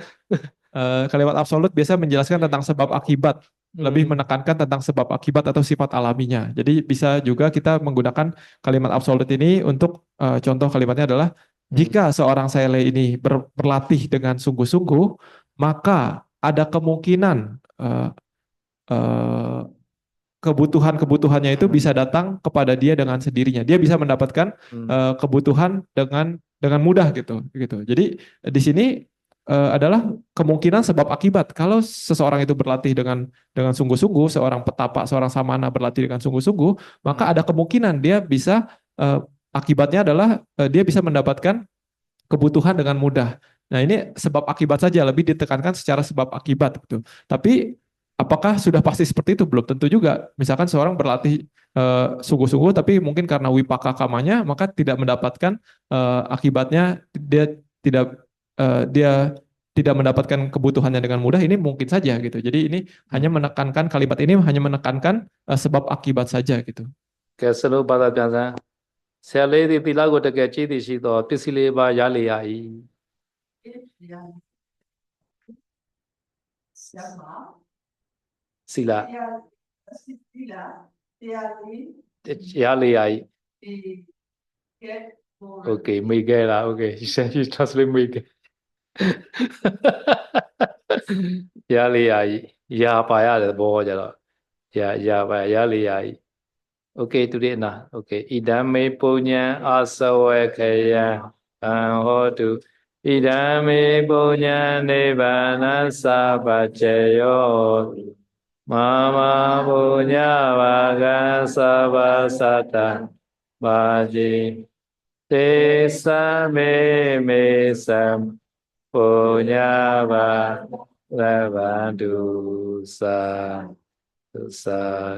kalimat absolut biasa menjelaskan tentang sebab akibat, lebih menekankan tentang sebab akibat atau sifat alaminya. Jadi bisa juga kita menggunakan kalimat absolut ini untuk contoh kalimatnya adalah jika seorang sele ini berlatih dengan sungguh-sungguh, maka ada kemungkinan kebutuhannya itu bisa datang kepada dia dengan sendirinya. Dia bisa mendapatkan kebutuhan dengan mudah gitu. Jadi di sini adalah kemungkinan sebab akibat. Kalau seseorang itu berlatih dengan sungguh-sungguh, seorang petapa, seorang samana berlatih dengan sungguh-sungguh, maka ada kemungkinan dia bisa akibatnya adalah dia bisa mendapatkan kebutuhan dengan mudah. Nah, ini sebab akibat saja, lebih ditekankan secara sebab akibat gitu. Tapi apakah sudah pasti seperti itu? Belum tentu juga. Misalkan seorang berlatih sungguh-sungguh, tapi mungkin karena wipaka kamanya, maka tidak mendapatkan akibatnya, dia tidak mendapatkan kebutuhannya dengan mudah. Ini mungkin saja gitu. Jadi ini hanya menekankan kalimat ini hanya menekankan sebab akibat saja gitu. Okay, selalu pada biasa. ဆရာလေးဒီသီလကိုတကယ်ကြည်သိရှိတော့ပစ္စည်းလေးပါရလေရ၏စီလာရလေရ၏Okay, Miguel, okay. You translate Miguel. ရလေရ၏ရပါရတယ်သဘောကြတော့ရပါရလေရ၏Okay, today na. Okay. Idame punya asawa kaya hotu. Idame punya nibbana sabacayo. Mama punya vaga sabasata. Baji. Te me sam. Punya vaga sa. Sa.